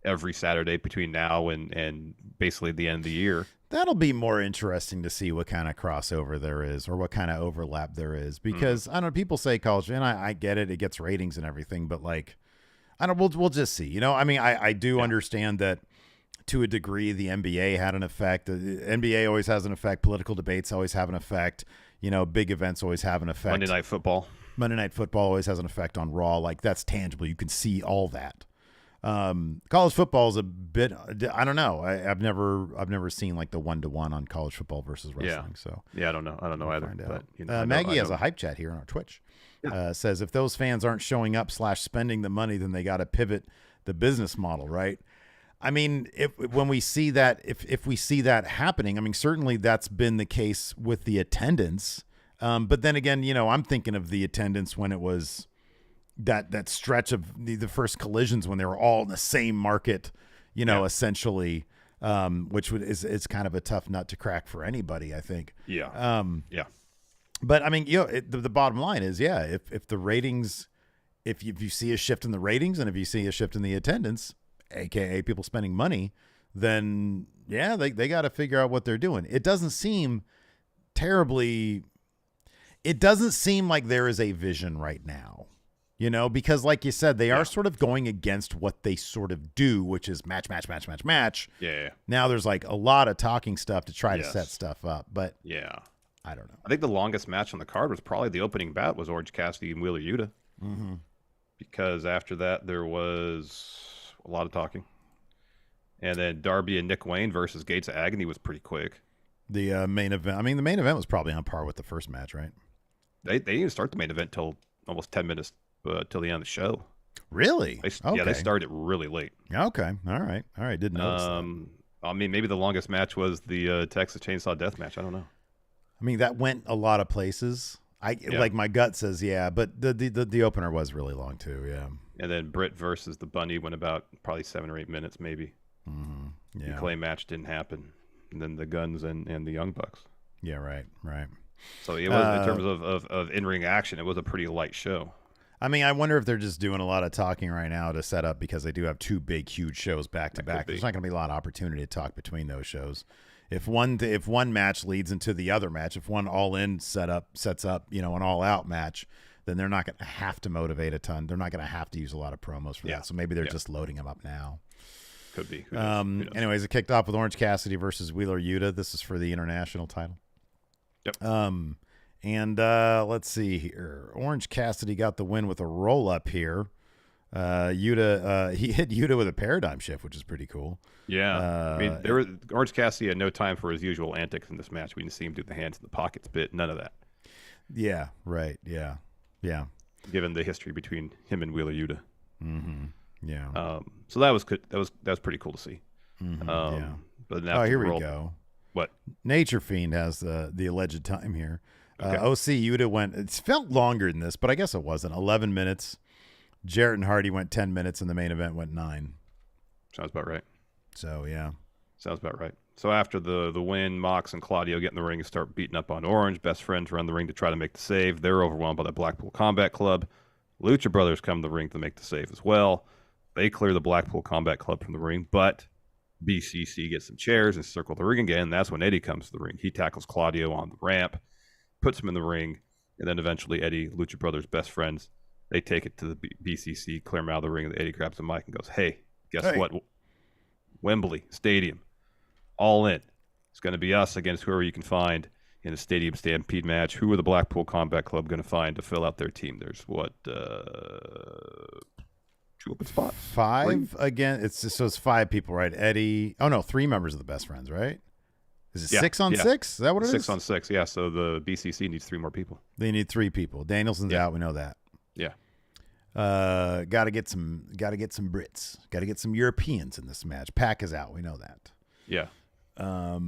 Every Saturday between now and basically the end of the year. That'll be more interesting to see what kind of crossover there is or what kind of overlap there is, because I don't know, people say college, and I get it, it gets ratings and everything, but like, I don't, we'll just see, I mean, I do understand that to a degree the NBA had an effect. The NBA always has an effect. Political debates always have an effect. Big events always have an effect. Monday Night Football always has an effect on Raw. Like, that's tangible. You can see all that. College football is a bit, I don't know. I've never seen like the 1-to-1 on college football versus wrestling. Yeah. So I don't know either. But, Maggie has a hype chat here on our Twitch. Says if those fans aren't showing up / spending the money, then they got to pivot the business model, right? I mean, if we see that happening, I mean, certainly that's been the case with the attendance. But then again, I'm thinking of the attendance when it was that stretch of the first Collisions when they were all in the same market, essentially, which is kind of a tough nut to crack for anybody, I think. Yeah. But I mean, the bottom line is, if the ratings, if you see a shift in the ratings and if you see a shift in the attendance, AKA people spending money, then they got to figure out what they're doing. It doesn't seem like there is a vision right now. You know, because like you said, they are sort of going against what they sort of do, which is match. Yeah. Now there's like a lot of talking stuff to try to set stuff up, but I don't know. I think the longest match on the card was probably the opening bout was Orange Cassidy and Wheeler Yuta. Mm-hmm. Because after that there was a lot of talking, and then Darby and Nick Wayne versus Gates of Agony was pretty quick. The main event. I mean, the main event was probably on par with the first match, right? They didn't start the main event till almost 10 minutes till the end of the show. Really? Yeah, they started really late. Okay. All right. Didn't notice that. I mean, maybe the longest match was the Texas Chainsaw Death match. I don't know. I mean, that went a lot of places. Like my gut says, but the opener was really long too. Yeah. And then Britt versus the Bunny went about probably 7 or 8 minutes, maybe. Mm-hmm. Yeah. The clay match didn't happen. And then the Guns and the Young Bucks. Yeah. Right. So it was in terms of in-ring action, it was a pretty light show. I mean, I wonder if they're just doing a lot of talking right now to set up because they do have 2 big, huge shows back to back. There's not going to be a lot of opportunity to talk between those shows. If one match leads into the other match, if one All In sets up, an All Out match, then they're not going to have to motivate a ton. They're not going to have to use a lot of promos for that. So maybe they're just loading them up now. Could be. Anyways, it kicked off with Orange Cassidy versus Wheeler Yuta. This is for the international title. Yep. And let's see here. Orange Cassidy got the win with a roll up here. Yuta, he hit Yuta with a paradigm shift, which is pretty cool. Yeah. I mean, Orange Cassidy had no time for his usual antics in this match. We didn't see him do the hands in the pockets bit. None of that. Yeah. Right. Yeah. Given the history between him and Wheeler Yuta. Mm-hmm. Yeah. So that was good. That was pretty cool to see. Mm-hmm. But now here we go. What? Nature Fiend has the alleged time here. Okay. OC Yuta went. It felt longer than this, but I guess it wasn't. 11 minutes. Jarrett and Hardy went 10 minutes, and the main event went 9. Sounds about right. So yeah. Sounds about right. So after the win, Mox and Claudio get in the ring and start beating up on Orange. Best friends run the ring to try to make the save. They're overwhelmed by the Blackpool Combat Club. Lucha Brothers come to the ring to make the save as well. They clear the Blackpool Combat Club from the ring, but BCC gets some chairs and circle the ring again. That's when Eddie comes to the ring. He tackles Claudio on the ramp, puts him in the ring, and then eventually Eddie, Lucha Brothers' best friends, they take it to the BCC, clear him out of the ring, and Eddie grabs the mic and goes, hey, guess what? Wembley Stadium, All In. It's going to be us against whoever you can find in a Stadium Stampede match. Who are the Blackpool Combat Club going to find to fill out their team? There's 2 open spots. 5 again. It's 5 people, right? Eddie. Oh no, 3 members of the best friends, right? Is it 6 on 6? Is that what it is? 6 on 6. Yeah. So the BCC needs 3 more people. They need 3 people. Danielson's out. We know that. Yeah. Got to get some Brits. Got to get some Europeans in this match. Pac is out. We know that. Yeah. Are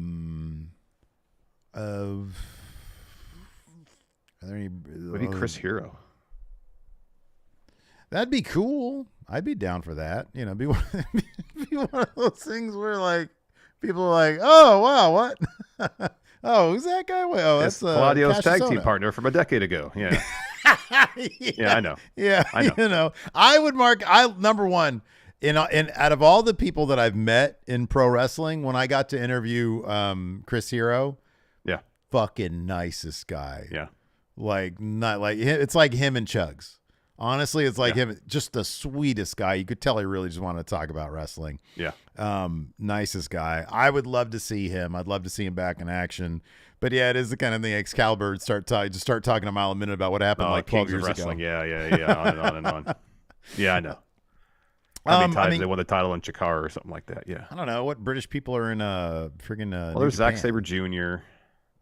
there any? Maybe Chris Hero. That'd be cool. I'd be down for that. Be one of those things where like people are like, oh wow, what? Oh, who's that guy? Oh, that's Claudio's tag team partner from a decade ago. Yeah. Yeah, I know. Yeah, I know. I would mark. Number one in out of all the people that I've met in pro wrestling, when I got to interview Chris Hero, yeah, fucking nicest guy. Yeah, like not like it's like him and Chugs. Honestly, it's like him, just the sweetest guy. You could tell he really just wanted to talk about wrestling. Yeah. Nicest guy. I would love to see him. I'd love to see him back in action. But yeah, it is the kind of thing Excalibur would start talking a mile a minute about what happened like 12 years ago. Yeah, on and on and on. Yeah, I know. How many times they won the title in Chikara or something like that? Yeah. I don't know what British people are in friggin' well, there's Zack Sabre Jr.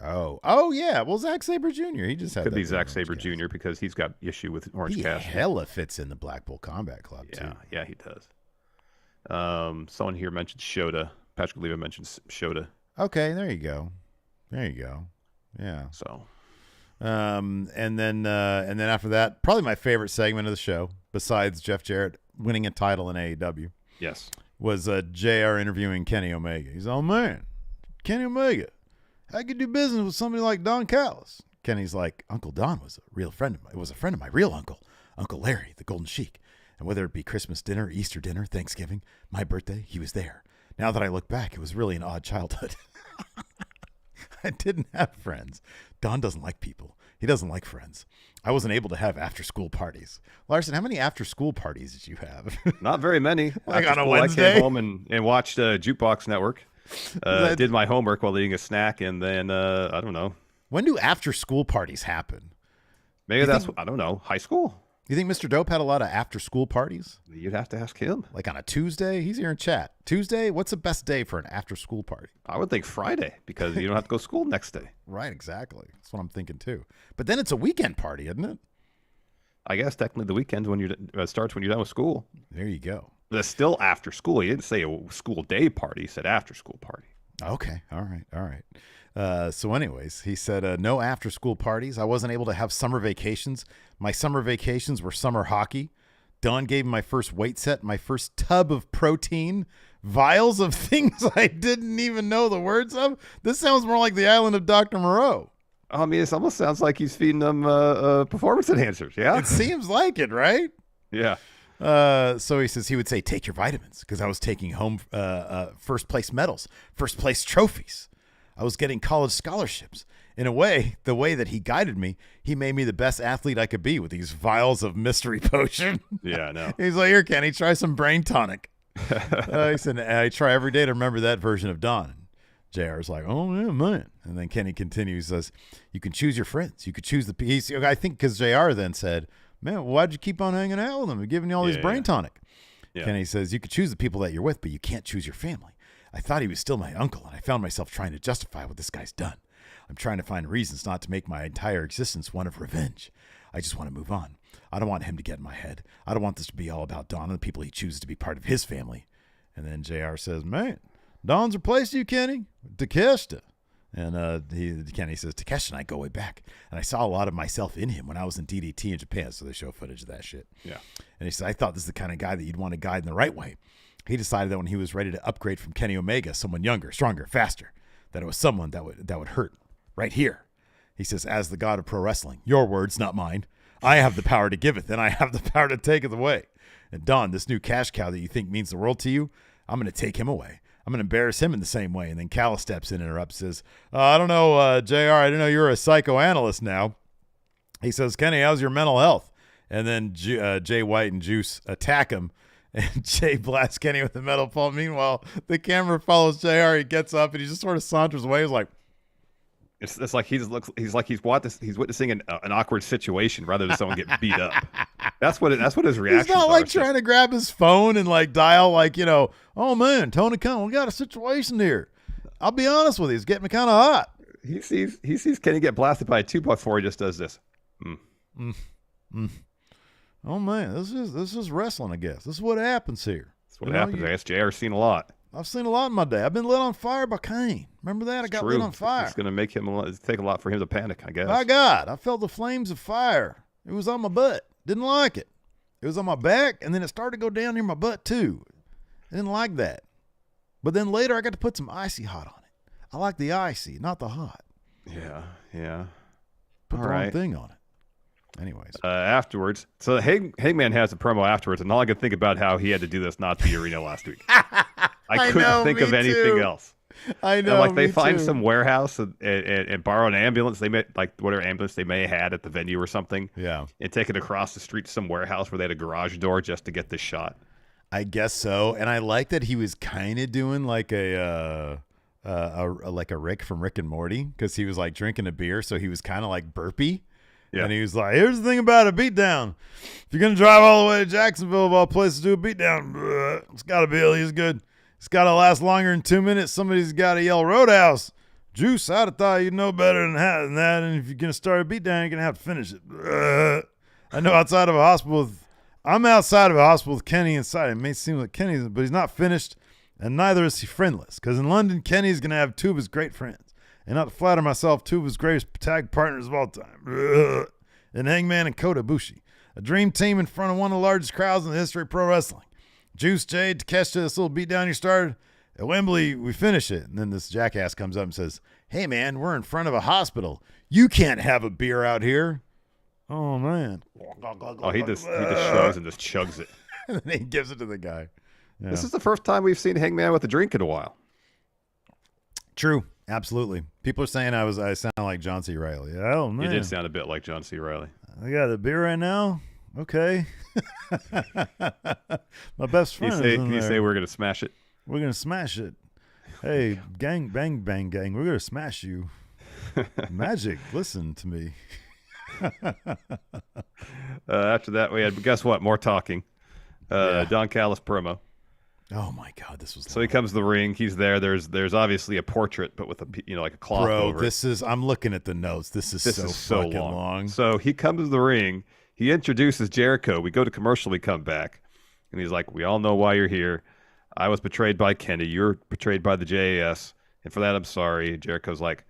Oh yeah. Well, Zack Sabre Jr. He just had could be Zack Sabre Jr. because he's got issue with Orange Cassidy. He hella fits in the Blackpool Combat Club too. Yeah, he does. Someone here mentioned Shota. Patrick Leva mentioned Shota. Okay, there you go. Yeah. So, and then after that, probably my favorite segment of the show, besides Jeff Jarrett winning a title in AEW. Yes. Was JR interviewing Kenny Omega. He's oh man, Kenny Omega. I could do business with somebody like Don Callis. Kenny's like, Uncle Don was a real friend of mine. It was a friend of my real uncle, Uncle Larry, the Golden Sheik. And whether it be Christmas dinner, Easter dinner, Thanksgiving, my birthday, he was there. Now that I look back, it was really an odd childhood. I didn't have friends. Don doesn't like people. He doesn't like friends. I wasn't able to have after-school parties. Larson, how many after-school parties did you have? Not very many. Like After on a school, Wednesday? I came home and watched Jukebox Network. Did my homework while eating a snack, and then I don't know. When do after-school parties happen? Maybe I don't know. High school? You think Mr. Dope had a lot of after-school parties? You'd have to ask him. Like on a Tuesday? He's here in chat. Tuesday? What's the best day for an after-school party? I would think Friday, because you don't have to go to school next day. Right, exactly. That's what I'm thinking too. But then it's a weekend party, isn't it? I guess technically the weekend's when starts when you're done with school. There you go. But it's still after school. He didn't say a school day party. He said after school party. Okay. All right. So anyways, he said, no after school parties. I wasn't able to have summer vacations. My summer vacations were summer hockey. Don gave me my first weight set, my first tub of protein, vials of things I didn't even know the words of. This sounds more like the island of Dr. Moreau. I mean, it almost sounds like he's feeding them performance enhancers. Yeah. It seems like it, right? Yeah. So he says he would say, take your vitamins, because I was taking home first place medals, first place trophies. I was getting college scholarships. In a way, the way that he guided me, he made me the best athlete I could be with these vials of mystery potion. Yeah, I know. He's like, here, Kenny, try some brain tonic. He said, I try every day to remember that version of Don. JR's like, oh, yeah, man. And then Kenny continues, says, you can choose your friends. You could choose the I think because JR then said, man, why'd you keep on hanging out with them and giving you all these brain tonic? Yeah. Kenny says, you could choose the people that you're with, but you can't choose your family. I thought he was still my uncle, and I found myself trying to justify what this guy's done. I'm trying to find reasons not to make my entire existence one of revenge. I just want to move on. I don't want him to get in my head. I don't want this to be all about Don and the people he chooses to be part of his family. And then JR says, man, Don's replaced you, Kenny? Takeshita. And Kenny says, Takeshita and I go way back. And I saw a lot of myself in him when I was in DDT in Japan, so they show footage of that shit. Yeah. And he said, I thought this is the kind of guy that you'd want to guide in the right way. He decided that when he was ready to upgrade from Kenny Omega, someone younger, stronger, faster, that it was someone that would hurt right here. He says, as the god of pro wrestling, your words, not mine. I have the power to give it, and I have the power to take it away. And Don, this new cash cow that you think means the world to you, I'm going to take him away. I'm going to embarrass him in the same way. And then Callis steps in and interrupts, says, I don't know, JR, I didn't know you were a psychoanalyst now. He says, Kenny, how's your mental health? And then Jay White and Juice attack him. And Jay blasts Kenny with the metal pole. Meanwhile, the camera follows JR. He gets up and he just sort of saunters away. He's like, it's like he's witnessing an awkward situation rather than someone getting beat up. That's what his reaction. He's not like trying to grab his phone and like dial like, oh man, Tony Khan, we got a situation here. I'll be honest with you, it's getting me kind of hot. He sees Kenny get blasted by a 2x4. He just does this. Oh man, this is wrestling, I guess. This is what happens here. That's what happens. I guess JR's seen a lot. I've seen a lot in my day. I've been lit on fire by Kane. Remember that? I got lit on fire. It's going to make him take a lot for him to panic, I guess. My God, I felt the flames of fire. It was on my butt. Didn't like it. It was on my back, and then it started to go down near my butt too. I didn't like that. But then later, I got to put some icy hot on it. I like the icy, not the hot. Yeah. Put the wrong thing on it. Anyways. Afterwards, so Hangman has a promo afterwards, and all I could think about how he had to do this not to the arena last week. I couldn't think of anything else. I know. And they find some warehouse and borrow an ambulance. They may whatever ambulance they may have had at the venue or something. Yeah. And take it across the street to some warehouse where they had a garage door just to get this shot. I guess so. And I like that he was kind of doing like a Rick from Rick and Morty, because he was like drinking a beer, so he was kind of like burpy. Yeah. And he was like, here's the thing about a beatdown. If you're going to drive all the way to Jacksonville of all places to do a beatdown, it's got to be at least good. It's got to last longer than 2 minutes. Somebody's got to yell Roadhouse. Juice, I'd have thought you'd know better than that. And if you're going to start a beatdown, you're going to have to finish it. I know I'm outside of a hospital with Kenny inside. It may seem like Kenny's, but he's not finished, and neither is he friendless. Because in London, Kenny's going to have two of his great friends. And not to flatter myself, two of his greatest tag partners of all time. And Hangman and Kota Ibushi. A dream team in front of one of the largest crowds in the history of pro wrestling. Juice, Jade, Takeshita, this little beatdown you started. At Wembley, we finish it. And then this jackass comes up and says, hey, man, we're in front of a hospital. You can't have a beer out here. Oh, man. Oh, he just shrugs and just chugs it. And then he gives it to the guy. Yeah. This is the first time we've seen Hangman with a drink in a while. True. Absolutely. People are saying I sound like John C. Reilly. Oh man, You did sound a bit like John C. Reilly. I got a beer right now. Okay. My best friend. Can you say we're gonna smash it? We're gonna smash it. Hey, gang, bang, bang, gang. We're gonna smash you. Magic, listen to me. After that, we had, guess what? More talking. Don Callis promo. Oh my God, this was. So he comes to the ring. He's there. There's obviously a portrait, but with like a cloth over it. I'm looking at the notes. This is so fucking long. So he comes to the ring. He introduces Jericho. We go to commercial. We come back, and he's like, "We all know why you're here. I was betrayed by Kenny. You're betrayed by the JAS, and for that, I'm sorry." Jericho's like,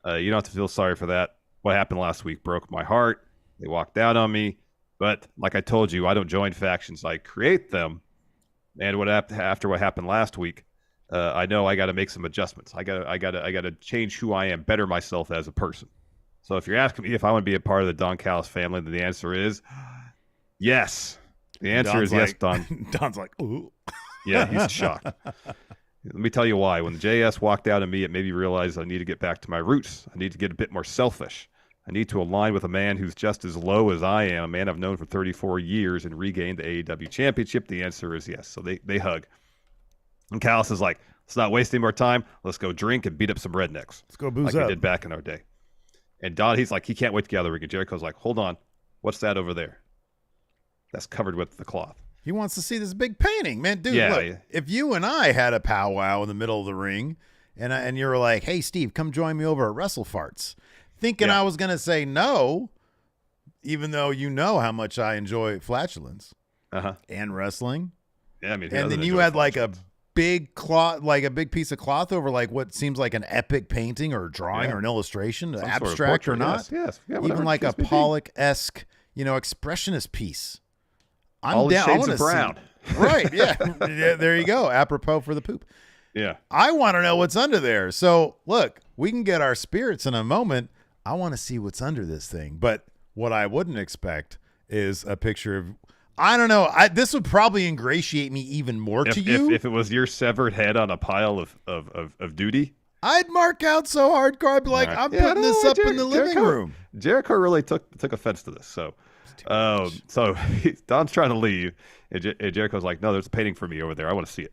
"You don't have to feel sorry for that. What happened last week broke my heart. They walked out on me, but like I told you, I don't join factions. I create them. And after what happened last week, I know I got to make some adjustments. I got to change who I am, better myself as a person. So if you're asking me if I want to be a part of the Don Callis family, then the answer is yes. The answer is yes, Don. Don's like, ooh. Yeah, he's shocked. Let me tell you why. When the JS walked out of me, it made me realize I need to get back to my roots. I need to get a bit more selfish. I need to align with a man who's just as low as I am, a man I've known for 34 years, and regain the AEW championship. The answer is yes. So they hug. And Callis is like, let's not waste any more time. Let's go drink and beat up some rednecks. Let's go booze like up. We did back in our day. And Don, he's like, he can't wait to get out of the ring. And Jericho's like, hold on. What's that over there? That's covered with the cloth. He wants to see this big painting, man. Dude, look, if you and I had a powwow in the middle of the ring, and you were like, hey, Steve, come join me over at Wrestle Farts, thinking I was going to say no, even though you know how much I enjoy flatulence and wrestling. Yeah, I mean, and then you had like a big cloth, like a big piece of cloth over like what seems like an epic painting or drawing or an illustration, abstract or not. Yes. Yeah, even like a Pollock-esque, expressionist piece. I'm all down. Shades of brown. Right. Yeah. There you go. Apropos for the poop. Yeah. I want to know what's under there. So look, we can get our spirits in a moment. I want to see what's under this thing. But what I wouldn't expect is a picture of, I don't know. This would probably ingratiate me even more to you. If it was your severed head on a pile of duty. I'd mark out so hardcore. I'd be like, I'm putting this up in the living room. Jericho really took offense to this. So Don's trying to leave, and Jericho's like, no, there's a painting for me over there. I want to see it.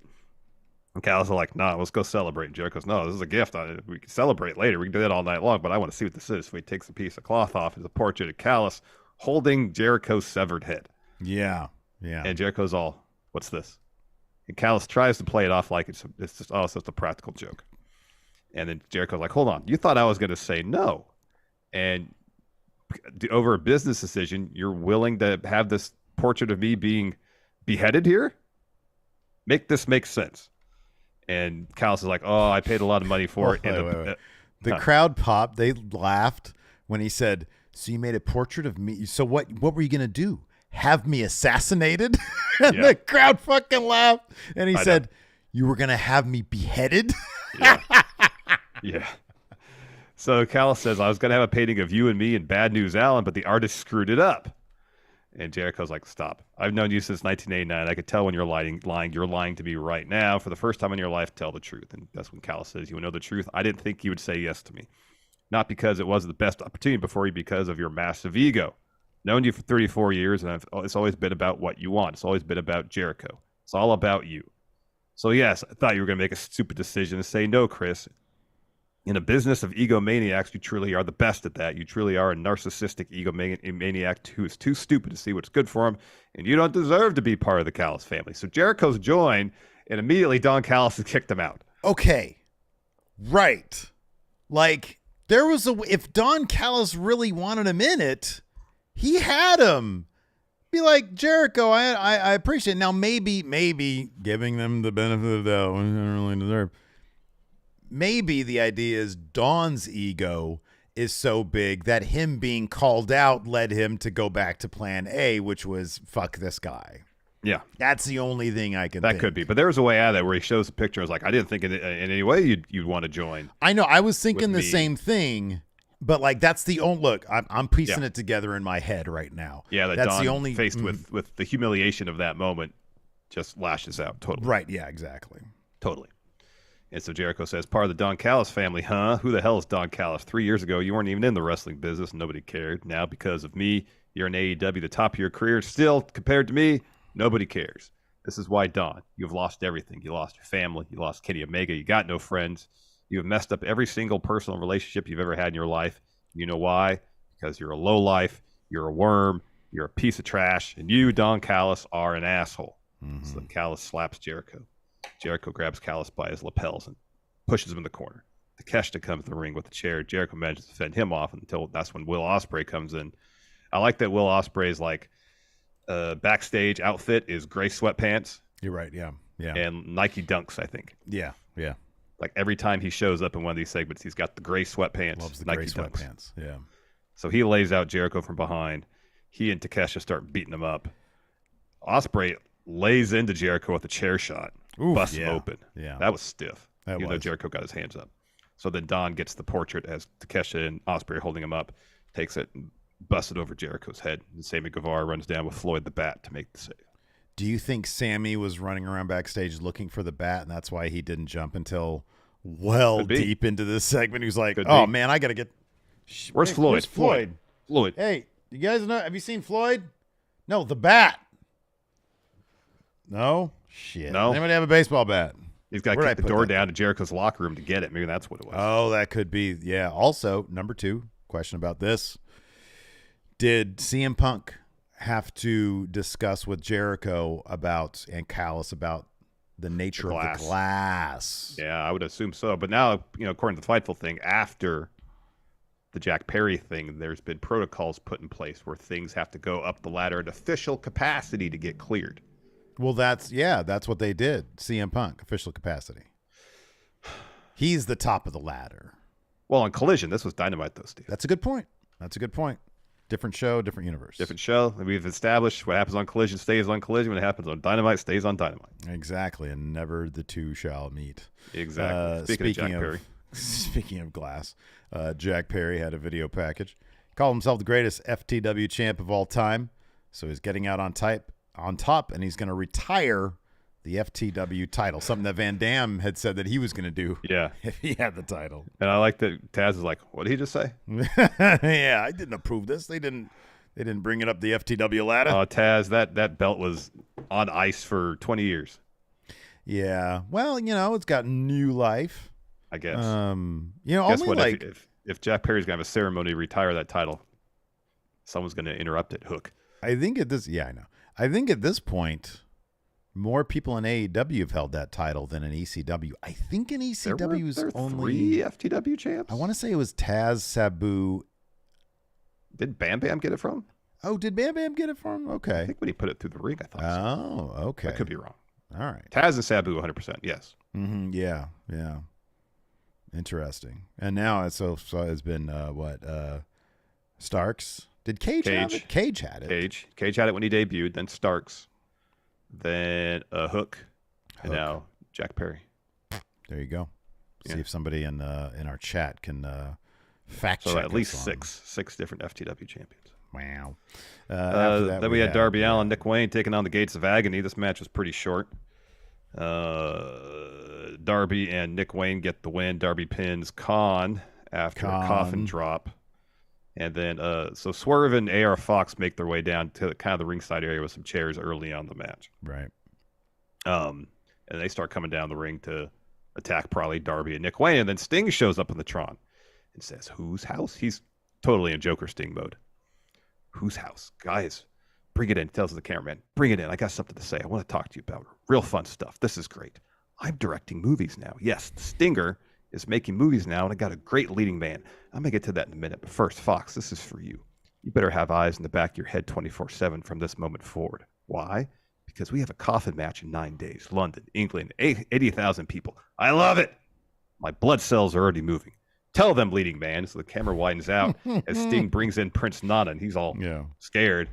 And Callis are like, nah, let's go celebrate. And Jericho's, no, this is a gift. We can celebrate later. We can do that all night long, but I want to see what this is. So he takes a piece of cloth off. It's a portrait of Callis holding Jericho's severed head. Yeah. And Jericho's all, what's this? And Callis tries to play it off like it's just a practical joke. And then Jericho's like, hold on. You thought I was going to say no. And over a business decision, you're willing to have this portrait of me being beheaded here? Make this make sense. And Callis is like, oh, I paid a lot of money for it. Wait. The crowd popped. They laughed when he said, so you made a portrait of me. So what were you going to do? Have me assassinated? And the crowd fucking laughed. And he said, you were going to have me beheaded? Yeah. So Callis says, I was going to have a painting of you and me and Bad News Allen, but the artist screwed it up. And Jericho's like, stop. I've known you since 1989. I could tell when you're lying. You're lying to me right now. For the first time in your life, tell the truth. And that's when Callis says, you would know the truth. I didn't think you would say yes to me. Not because it wasn't the best opportunity before you, because of your massive ego. Known you for 34 years, and it's always been about what you want. It's always been about Jericho. It's all about you. So yes, I thought you were going to make a stupid decision and say no, Chris. In a business of egomaniacs, you truly are the best at that. You truly are a narcissistic egomaniac who is too stupid to see what's good for him, and you don't deserve to be part of the Callis family. So Jericho's joined, and immediately Don Callis has kicked him out. Okay. Right. Like, if Don Callis really wanted him in it, he had him. Be like, Jericho, I appreciate it. Now, maybe giving them the benefit of the doubt, we don't really deserve. Maybe the idea is Don's ego is so big that him being called out led him to go back to plan A, which was fuck this guy. Yeah. That's the only thing I can think. That could be. But there was a way out of that where he shows a picture. I was like, I didn't think in any way you'd want to join. I know. I was thinking the same thing, but like that's the only look. I'm piecing it together in my head right now. Yeah, that's Don, the only faced with the humiliation of that moment, just lashes out totally. Right. Yeah, exactly. Totally. And so Jericho says, part of the Don Callis family, huh? Who the hell is Don Callis? 3 years ago, you weren't even in the wrestling business. Nobody cared. Now, because of me, you're in AEW, the top of your career. Still, compared to me, nobody cares. This is why, Don, you've lost everything. You lost your family. You lost Kenny Omega. You got no friends. You have messed up every single personal relationship you've ever had in your life. You know why? Because you're a lowlife. You're a worm. You're a piece of trash. And you, Don Callis, are an asshole. Mm-hmm. So Callis slaps Jericho. Jericho grabs Callis by his lapels and pushes him in the corner. Takeshita comes in the ring with the chair. Jericho manages to fend him off until that's when Will Ospreay comes in. I like that Will Ospreay's backstage outfit is gray sweatpants. You're right, yeah. And Nike Dunks, I think. Yeah. Like every time he shows up in one of these segments, he's got the gray sweatpants. Loves the Nike gray Dunks. sweatpants, yeah. So he lays out Jericho from behind. He and Takeshita start beating him up. Ospreay lays into Jericho with a chair shot. Busts him open. Yeah. That was stiff. Even though Jericho got his hands up. So then Don gets the portrait as Takeshita and Ospreay holding him up, takes it and busts it over Jericho's head. And Sammy Guevara runs down with Floyd the Bat to make the save. Do you think Sammy was running around backstage looking for the bat, and that's why he didn't jump until deep into this segment? He was like, man, I got to get... Where's Floyd? Floyd. Hey, you guys know? Have you seen Floyd? No, the bat. No? Shit. No. Anybody have a baseball bat? He's got to kick the door down to Jericho's locker room to get it. Maybe that's what it was. Oh, that could be. Yeah. Also, number 2, question about this. Did CM Punk have to discuss with Jericho and Callis about the nature of the glass? Yeah, I would assume so. But now, according to the Fightful thing, after the Jack Perry thing, there's been protocols put in place where things have to go up the ladder at official capacity to get cleared. Well, that's what they did. CM Punk, official capacity. He's the top of the ladder. Well, on Collision, this was Dynamite, though, Steve. That's a good point. Different show, different universe. Different show. We've established what happens on Collision stays on Collision. What happens on Dynamite stays on Dynamite. Exactly, and never the two shall meet. Exactly. Speaking of glass, Jack Perry had a video package. Called himself the greatest FTW champ of all time. So he's getting out on top, and he's going to retire the FTW title, something that Van Dam had said that he was going to do if he had the title. And I like that Taz is like, what did he just say? Yeah, I didn't approve this. They didn't bring it up the FTW ladder. Oh, Taz, that belt was on ice for 20 years. Yeah. Well, it's got new life. I guess. Guess only what, if Jack Perry's going to have a ceremony to retire that title, someone's going to interrupt it. Hook. I think at this point, more people in AEW have held that title than in ECW. I think in ECW is only 3 FTW champs. I want to say it was Taz, Sabu. Did Bam Bam get it from? Oh, did Bam Bam get it from? Okay. I think when he put it through the ring, I thought so. Oh, okay. I could be wrong. All right. Taz and Sabu, 100%. Yes. Mm-hmm. Yeah. Interesting. And now it's been Starks. Did Cage have it? Cage had it. Cage had it when he debuted. Then Starks. Then Hook. And now Jack Perry. There you go. See if somebody in our chat can fact check. So at least six different FTW champions. Wow. Then we had Darby Allin, Nick Wayne taking on the Gates of Agony. This match was pretty short. Darby and Nick Wayne get the win. Darby pins Khan after a coffin drop. And then so Swerve and AR Fox make their way down to kind of the ringside area with some chairs early on the match. Right. And they start coming down the ring to attack probably Darby and Nick Wayne. And then Sting shows up in the Tron and says, whose house? He's totally in Joker Sting mode. Whose house? Guys, bring it in. Tells the cameraman, bring it in. I got something to say. I want to talk to you about real fun stuff. This is great. I'm directing movies now. Yes, Stinger is making movies now, and I got a great leading man. I'm going to get to that in a minute. But first, Fox, this is for you. You better have eyes in the back of your head 24/7 from this moment forward. Why? Because we have a coffin match in 9 days. London, England, 80,000 people. I love it. My blood cells are already moving. Tell them, leading man. So the camera widens out as Sting brings in Prince Nana, and he's all scared.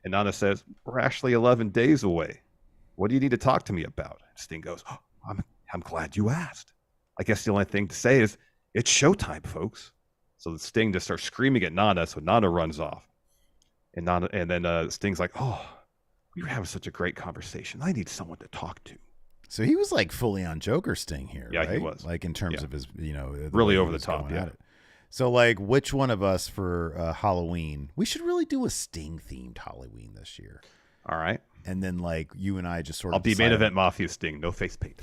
And Nana says, we're actually 11 days away. What do you need to talk to me about? And Sting goes, I'm glad you asked. I guess the only thing to say is, it's showtime, folks. So the Sting just starts screaming at Nana, so Nana runs off. And then Sting's like, we were having such a great conversation. I need someone to talk to. So he was like fully on Joker sting here, Yeah, right? he was. Like in terms of his, really over the top, yeah. So like which one of us for Halloween? We should really do a Sting themed Halloween this year. All right. And then like you and I just sort of I'll be main event Mafia Sting, no face paint.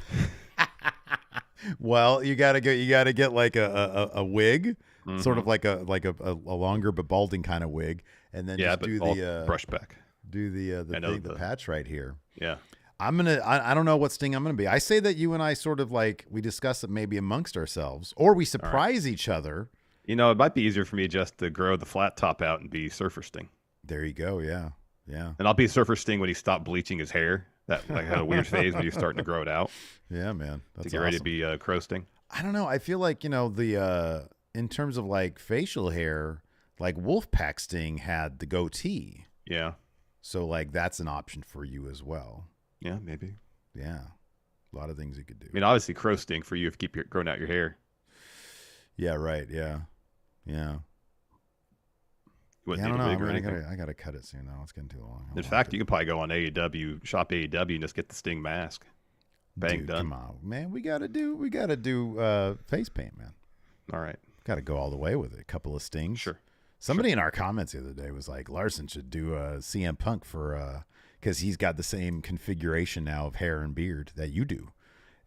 Well, you gotta get like a wig, sort of like a longer but balding kind of wig, and then just do the brush back. Do the patch right here. Yeah. I don't know what Sting I'm gonna be. I say that you and I sort of like we discuss it maybe amongst ourselves, or we surprise each other. It might be easier for me just to grow the flat top out and be Surfer Sting. There you go. Yeah. Yeah. And I'll be Surfer Sting when he stopped bleaching his hair. That like had a weird phase when he was starting to grow it out. Yeah, man. That's to get ready to be Crow Sting. I don't know. I feel like, the in terms of like facial hair, like Wolfpack Sting had the goatee. Yeah. So like that's an option for you as well. Yeah, maybe. Yeah. A lot of things you could do. I mean, obviously Crow Sting for you if you keep growing out your hair. Yeah, right. Yeah. Yeah. I don't know. I gotta cut it soon though. It's getting too long. In fact, you can probably go on AEW, shop AEW, and just get the Sting mask. Bang, dude, done. Come on, man. We gotta do face paint, man. All right. Gotta go all the way with it. A couple of Stings. Sure. Somebody in our comments the other day was like, Larson should do a CM Punk for because he's got the same configuration now of hair and beard that you do.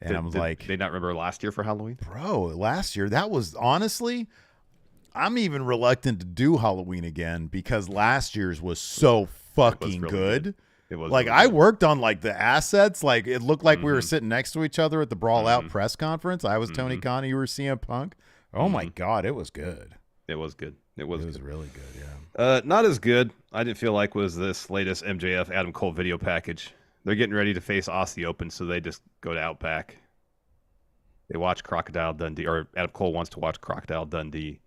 And I was like, they not remember last year for Halloween? Bro, last year that was honestly. I'm even reluctant to do Halloween again because last year's was so fucking good. It was like really I worked on like the assets. Like it looked like we were sitting next to each other at the Brawl Out press conference. I was Tony Khan, you were CM Punk. Oh my God, it was good. It was good. It was really good. Yeah. Not as good. I didn't feel like was this latest MJF Adam Cole video package. They're getting ready to face Aussie Open, so they just go to Outback. They watch Crocodile Dundee, or Adam Cole wants to watch Crocodile Dundee.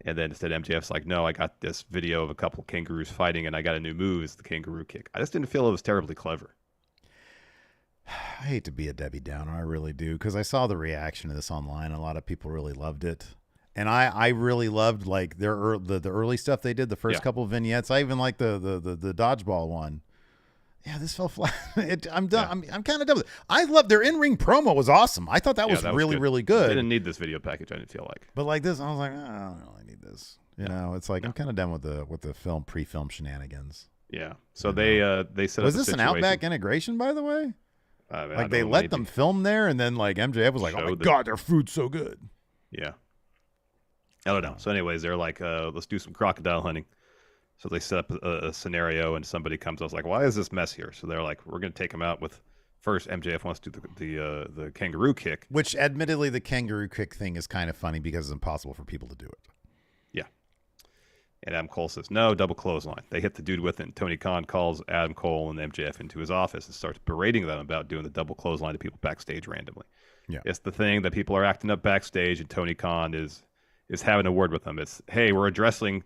And then instead MJF's like, no, I got this video of a couple of kangaroos fighting, and I got a new move. It's the kangaroo kick. I just didn't feel it was terribly clever. I hate to be a Debbie Downer. I really do, because I saw the reaction to this online. A lot of people really loved it. And I really loved like the early stuff they did, the first couple of vignettes. I even liked the dodgeball one. Yeah, this fell flat. I'm done. Yeah. I'm kind of done with it. I love their in-ring promo was awesome. I thought that was really, really good. They didn't need this video package, I didn't feel like. But like this, I was like, I don't really need this. You know, it's like I'm kind of done with the pre-film shenanigans. Yeah. So they set up. Was this an Outback integration, by the way? Like they let them film there, and then like MJF was like, "Oh my God, their food's so good." Yeah. I don't know. So anyways, they're like, let's do some crocodile hunting. So they set up a scenario, and somebody comes. I was like, why is this mess here? So they're like, we're going to take him out with. First, MJF wants to do the kangaroo kick. Which, admittedly, the kangaroo kick thing is kind of funny because it's impossible for people to do it. Yeah. And Adam Cole says, no, double clothesline. They hit the dude with it, and Tony Khan calls Adam Cole and MJF into his office and starts berating them about doing the double clothesline to people backstage randomly. Yeah. It's the thing that people are acting up backstage, and Tony Khan is having a word with them. It's, hey, we're addressing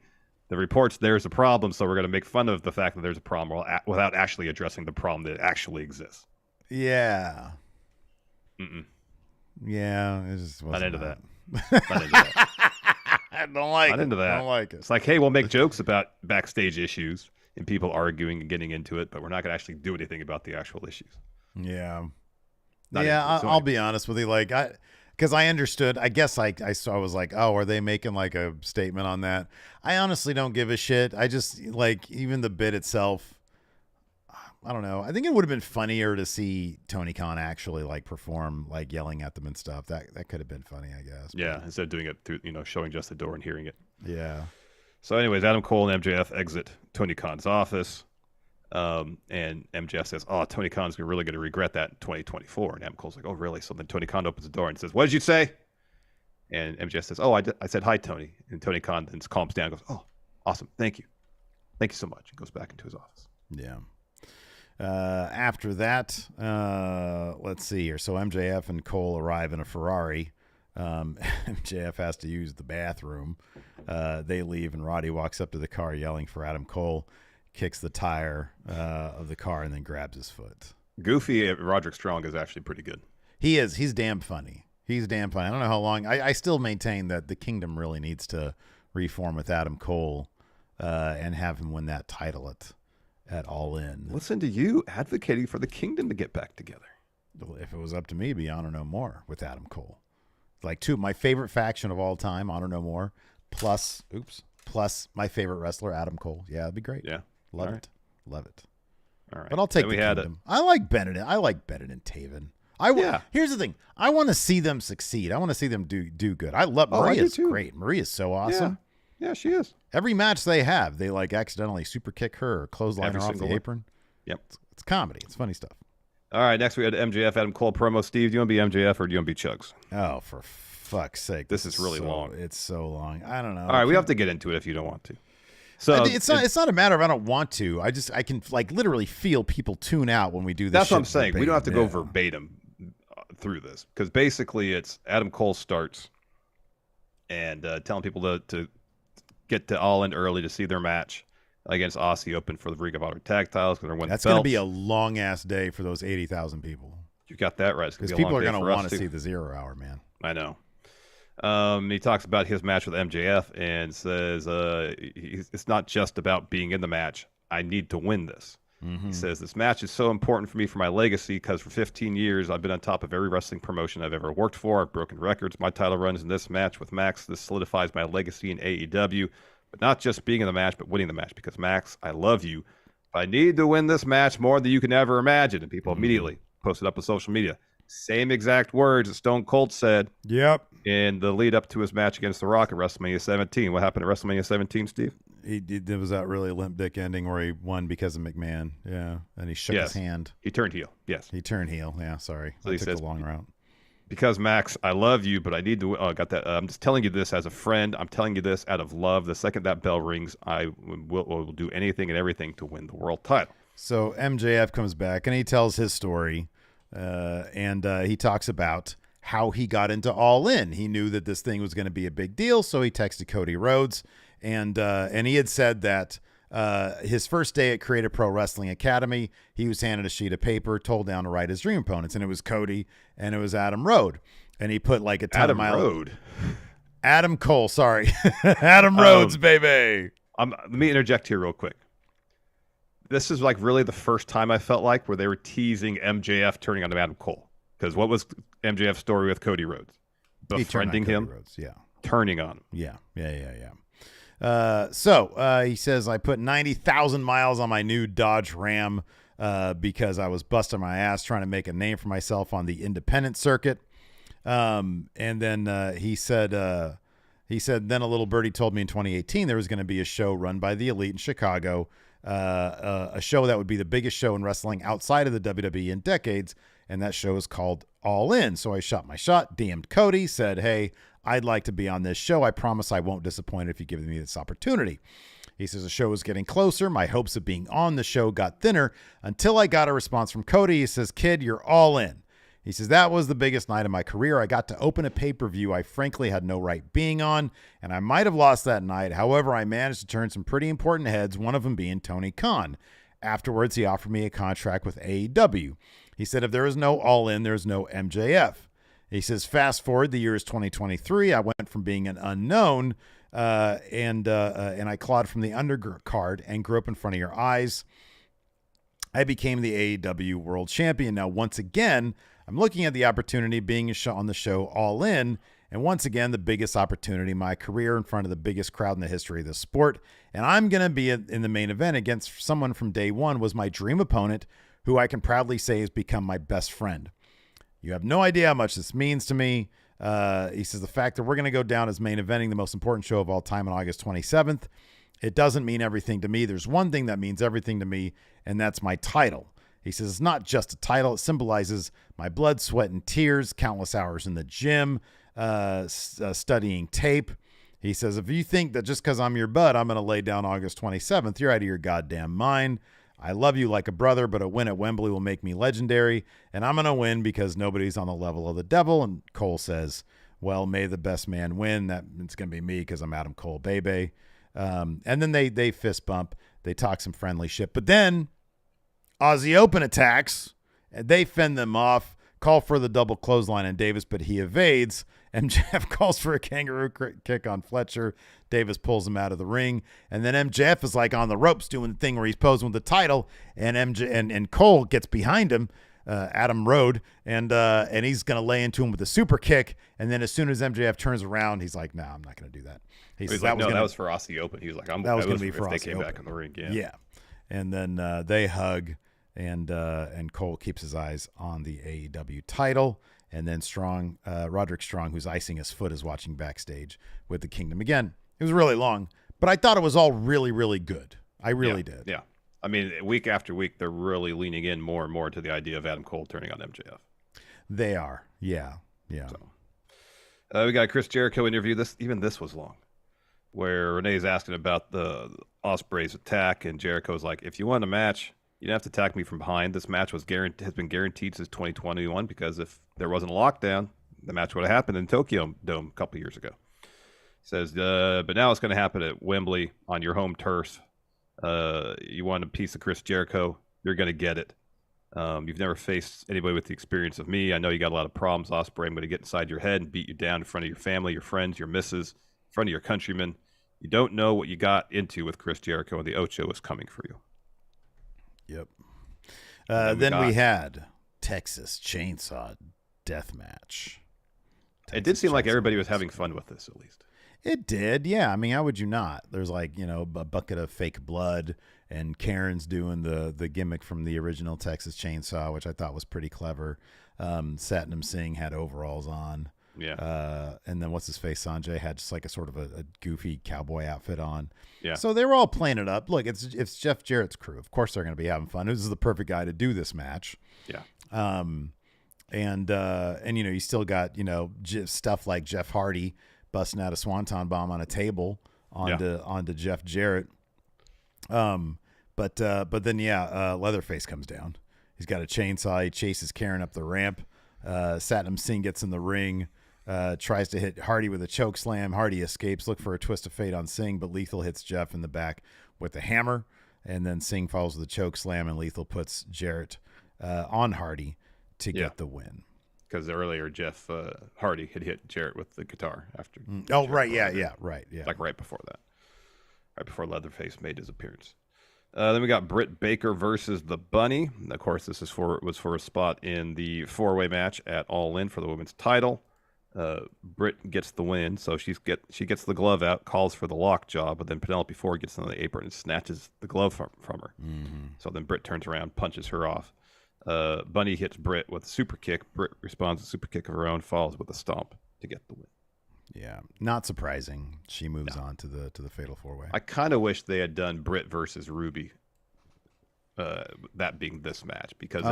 the reports there's a problem, so we're going to make fun of the fact that there's a problem without actually addressing the problem that actually exists. Yeah. Mm-mm. Yeah, it just wasn't Not into that. Not into that. I don't like Not it. into that. I don't like it. It's like, hey, we'll make jokes about backstage issues and people arguing and getting into it, but we're not going to actually do anything about the actual issues. Yeah. Not I'll be honest with you. Like, because I understood. I guess I was like, oh, are they making like a statement on that? I honestly don't give a shit. I just like even the bit itself. I don't know. I think it would have been funnier to see Tony Khan actually like perform, like yelling at them and stuff. That could have been funny, I guess. Yeah, instead of doing it through, showing just the door and hearing it. Yeah. So, anyways, Adam Cole and MJF exit Tony Khan's office, and MJF says, "Oh, Tony Khan's really going to regret that in 2024." And Adam Cole's like, "Oh, really?" So then Tony Khan opens the door and says, "What did you say?" And MJF says, "Oh, I said hi, Tony." And Tony Khan then calms down and goes, "Oh, awesome, thank you so much." And goes back into his office. Yeah. After that, let's see here. So MJF and Cole arrive in a Ferrari. MJF has to use the bathroom. They leave, and Roddy walks up to the car yelling for Adam Cole, kicks the tire of the car, and then grabs his foot. Goofy Roderick Strong is actually pretty good. He is. He's damn funny. I don't know how long. I still maintain that the Kingdom really needs to reform with Adam Cole and have him win that title at All In. Listen to you advocating for the Kingdom to get back together. If it was up to me, it'd be Honor No More with Adam Cole. Like my favorite faction of all time, Honor No More, plus my favorite wrestler, Adam Cole. Yeah, it'd be great. Yeah. Love it. Love it. All right. But I'll take the Kingdom. I like Bennett. I like Bennett and Taven. Here's the thing. I want to see them succeed. I want to see them do good. I love Maria's great. Maria's so awesome. Yeah, she is. Every match they have, they like accidentally super kick her or clothesline her off the apron. Yep. It's comedy. It's funny stuff. All right, next we had MJF Adam Cole promo. Steve, do you want to be MJF or do you want to be Chugs? Oh, for fuck's sake. This is really long. It's so long. I don't know. All right, we have to get into it if you don't want to. So it's not a matter of I don't want to. I can like literally feel people tune out when we do this. That's what I'm saying. Verbatim. We don't have to go verbatim through this because basically it's Adam Cole starts and telling people to get to All In early to see their match against Aussie Open for the Ring of Honor tag titles because they're winning. That's going to be a long ass day for those 80,000 people. You got that right. Because people are going to want to see the 0 hour, man. I know. He talks about his match with MJF and says it's not just about being in the match. I need to win this. Mm-hmm. He says this match is so important for me for my legacy because for 15 years I've been on top of every wrestling promotion I've ever worked for. I've broken records. My title runs in this match with Max. This solidifies my legacy in AEW. But not just being in the match, but winning the match. Because Max, I love you. I need to win this match more than you can ever imagine. And people immediately posted up on social media. Same exact words that Stone Cold said. Yep. In the lead up to his match against The Rock at WrestleMania 17. What happened at WrestleMania 17, Steve? There was that really limp dick ending where he won because of McMahon. Yeah. And he shook his hand. He turned heel. Yes. He turned heel. Yeah. Sorry. So I took the long route. Because Max, I love you, but I need to. Oh, got that. I'm just telling you this as a friend. I'm telling you this out of love. The second that bell rings, I will do anything and everything to win the world title. So MJF comes back and he tells his story, and he talks about how he got into All In. He knew that this thing was going to be a big deal, so he texted Cody Rhodes, and he had said that his first day at Creative Pro Wrestling Academy, he was handed a sheet of paper, told down to write his dream opponents, and it was Cody and it was Adam Rode, and he put like a ton of miles. Adam Cole, sorry, Adam Rhodes, baby. Let me interject here real quick. This is like really the first time I felt like where they were teasing MJF turning on Adam Cole, because what was MJF's story with Cody Rhodes? Befriending him, Rhodes, yeah, turning on him, yeah. So he says, I put 90,000 miles on my new Dodge Ram because I was busting my ass trying to make a name for myself on the independent circuit. And then he said, then a little birdie told me in 2018 there was going to be a show run by the Elite in Chicago, a show that would be the biggest show in wrestling outside of the WWE in decades. And that show is called All In. So I shot my shot, DM'd Cody, said, hey, I'd like to be on this show. I promise I won't disappoint if you give me this opportunity. He says the show was getting closer. My hopes of being on the show got thinner until I got a response from Cody. He says, kid, you're all in. He says, that was the biggest night of my career. I got to open a pay-per-view I frankly had no right being on, and I might have lost that night. However, I managed to turn some pretty important heads, one of them being Tony Khan. Afterwards, he offered me a contract with AEW. He said, if there is no All In, there's no MJF. He says, fast forward, the year is 2023. I went from being an unknown and I clawed from the undercard and grew up in front of your eyes. I became the AEW World Champion. Now, once again, I'm looking at the opportunity being on the show All In, and once again, the biggest opportunity in my career in front of the biggest crowd in the history of the sport. And I'm going to be in the main event against someone from day one was my dream opponent, who I can proudly say has become my best friend. You have no idea how much this means to me. He says the fact that we're going to go down as main eventing the most important show of all time on August 27th, it doesn't mean everything to me. There's one thing that means everything to me, and that's my title. He says it's not just a title. It symbolizes my blood, sweat, and tears, countless hours in the gym, studying tape. He says, if you think that just because I'm your bud, I'm going to lay down August 27th, you're out of your goddamn mind. I love you like a brother, but a win at Wembley will make me legendary, and I'm going to win because nobody's on the level of the devil. And Cole says, well, may the best man win. That it's going to be me because I'm Adam Cole, baby. And then they fist bump. They talk some friendly shit. But then Aussie Open attacks, and they fend them off, call for the double clothesline on Davis, but he evades. MJF calls for a kangaroo kick on Fletcher. Davis pulls him out of the ring. And then MJF is like on the ropes doing the thing where he's posing with the title. And Cole gets behind him Adam Road, and he's going to lay into him with a super kick. And then as soon as MJF turns around, he's like, "No, I'm not going to do that." He's like, "No, that was for Aussie Open." He was like, "That was going to be for if Aussie they came Open. back in the ring." Yeah. Yeah. And then they hug, and Cole keeps his eyes on the AEW title. And then Roderick Strong, who's icing his foot, is watching backstage with the Kingdom. Again, it was really long, but I thought it was all really, really good. I really did. Yeah. I mean, week after week, they're really leaning in more and more to the idea of Adam Cole turning on MJF. They are. Yeah. So, we got a Chris Jericho interview. This was long, where Renee's asking about the Ospreay's attack, and Jericho's like, if you want a match, you don't have to attack me from behind. This match has been guaranteed since 2021, because if there wasn't a lockdown, the match would have happened in Tokyo Dome a couple years ago. He says, but now it's going to happen at Wembley on your home turf. You want a piece of Chris Jericho, you're going to get it. You've never faced anybody with the experience of me. I know you got a lot of problems, Ospreay. I'm going to get inside your head and beat you down in front of your family, your friends, your missus, in front of your countrymen. You don't know what you got into with Chris Jericho, and the Ocho is coming for you. Yep. Then we had Texas Chainsaw Death Match. It did seem like everybody was having fun with this, at least. It did, yeah. I mean, how would you not? There's like, a bucket of fake blood, and Karen's doing the gimmick from the original Texas Chainsaw, which I thought was pretty clever. Satnam Singh had overalls on. Yeah. And then what's his face? Sanjay had just like a sort of a goofy cowboy outfit on. Yeah. So they were all playing it up. Look, it's Jeff Jarrett's crew. Of course they're going to be having fun. This is the perfect guy to do this match. Yeah. And you still got, stuff like Jeff Hardy busting out a swanton bomb on a table onto Jeff Jarrett. But then Leatherface comes down. He's got a chainsaw. He chases Karen up the ramp. Satnam Singh gets in the ring, tries to hit Hardy with a choke slam. Hardy escapes, look for a twist of fate on Singh, but Lethal hits Jeff in the back with a hammer, and then Singh follows with a choke slam, and Lethal puts Jarrett on Hardy to get the win. Because earlier Jeff Hardy had hit Jarrett with the guitar after. Right, yeah. Like right before that, right before Leatherface made his appearance. Then we got Britt Baker versus the Bunny. Of course, this was for a spot in the 4-way match at All In for the women's title. Britt gets the win, so she gets the glove out, calls for the lockjaw, but then Penelope Ford gets on the apron and snatches the glove from her. Mm-hmm. So then Britt turns around, punches her off. Bunny hits Britt with a super kick. Britt responds with a super kick of her own, follows with a stomp to get the win. Yeah, not surprising. She moves on to the fatal 4-way. I kind of wish they had done Britt versus Ruby. That being this match, because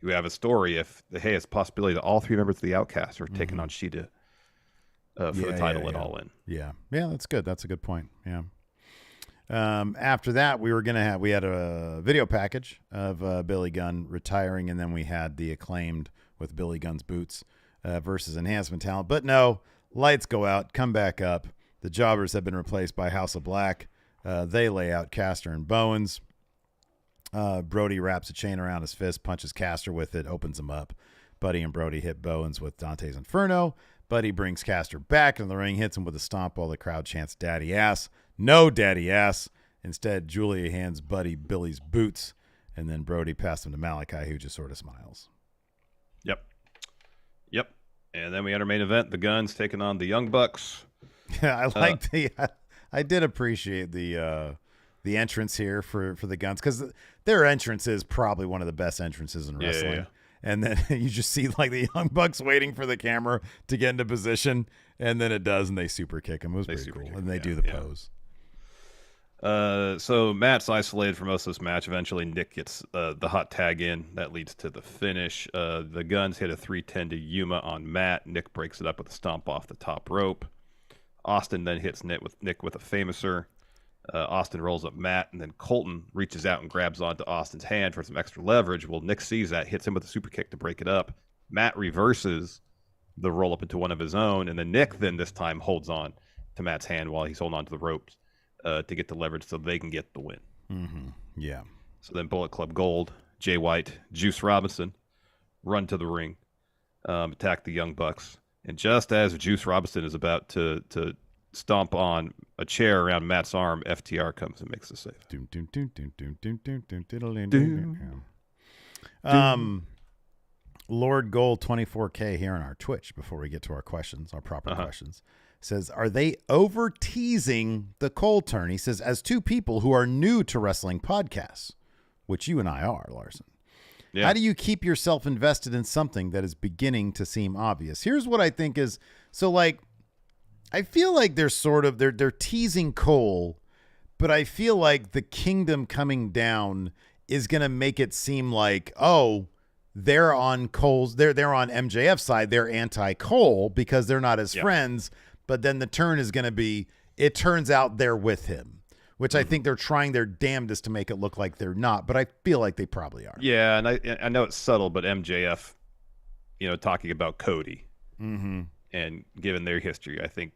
you have a story. If it's a possibility that all 3 members of the Outcast are taking on Sheeta for the title at All In. Yeah, that's good. That's a good point. Yeah. After that, we had a video package of Billy Gunn retiring, and then we had the Acclaimed with Billy Gunn's boots versus Enhancement Talent. But no, lights go out, come back up. The Jobbers have been replaced by House of Black. They lay out Caster and Bowens. Brody wraps a chain around his fist, punches Caster with it, opens him up. Buddy and Brody hit Bowens with Dante's Inferno. Buddy brings Caster back into the ring, hits him with a stomp while the crowd chants "Daddy Ass." No daddy ass. Instead, Julia hands Buddy Billy's boots, and then Brody passes him to Malachi, who just sort of smiles. Yep. And then we had our main event, the Guns taking on the Young Bucks. Yeah, I did appreciate the entrance here for the Guns, because their entrance is probably one of the best entrances in wrestling. Yeah. And then you just see like the Young Bucks waiting for the camera to get into position, and then it does, and they super kick him. It was pretty cool. And they do the pose. So Matt's isolated for most of this match. Eventually, Nick gets the hot tag in. That leads to the finish. The Guns hit a 310 to Yuma on Matt. Nick breaks it up with a stomp off the top rope. Austin then hits Nick with a famouser. Austin rolls up Matt, and then Colton reaches out and grabs onto Austin's hand for some extra leverage. Well, Nick sees that, hits him with a super kick to break it up. Matt reverses the roll up into one of his own, and then Nick this time holds on to Matt's hand while he's holding on to the ropes to get the leverage so they can get the win. Mm-hmm. Yeah. So then Bullet Club Gold, Jay White, Juice Robinson run to the ring, attack the Young Bucks, and just as Juice Robinson is about to stomp on a chair around Matt's arm, FTR comes and makes the save. Lord Gold 24K here on our Twitch before we get to our questions, our proper questions. Says, are they over teasing the Cole turn? He says, as two people who are new to wrestling podcasts, which you and I are, Larson. Yeah. How do you keep yourself invested in something that is beginning to seem obvious? Here's what I think is, so like, I feel like they're they're teasing Cole, but I feel like the Kingdom coming down is going to make it seem like, oh, they're on Cole's, they're on MJF's side. They're anti-Cole because they're not his friends. But then the turn is going to be, it turns out they're with him, which I think they're trying their damnedest to make it look like they're not. But I feel like they probably are. Yeah, and I know it's subtle, but MJF, talking about Cody and given their history, I think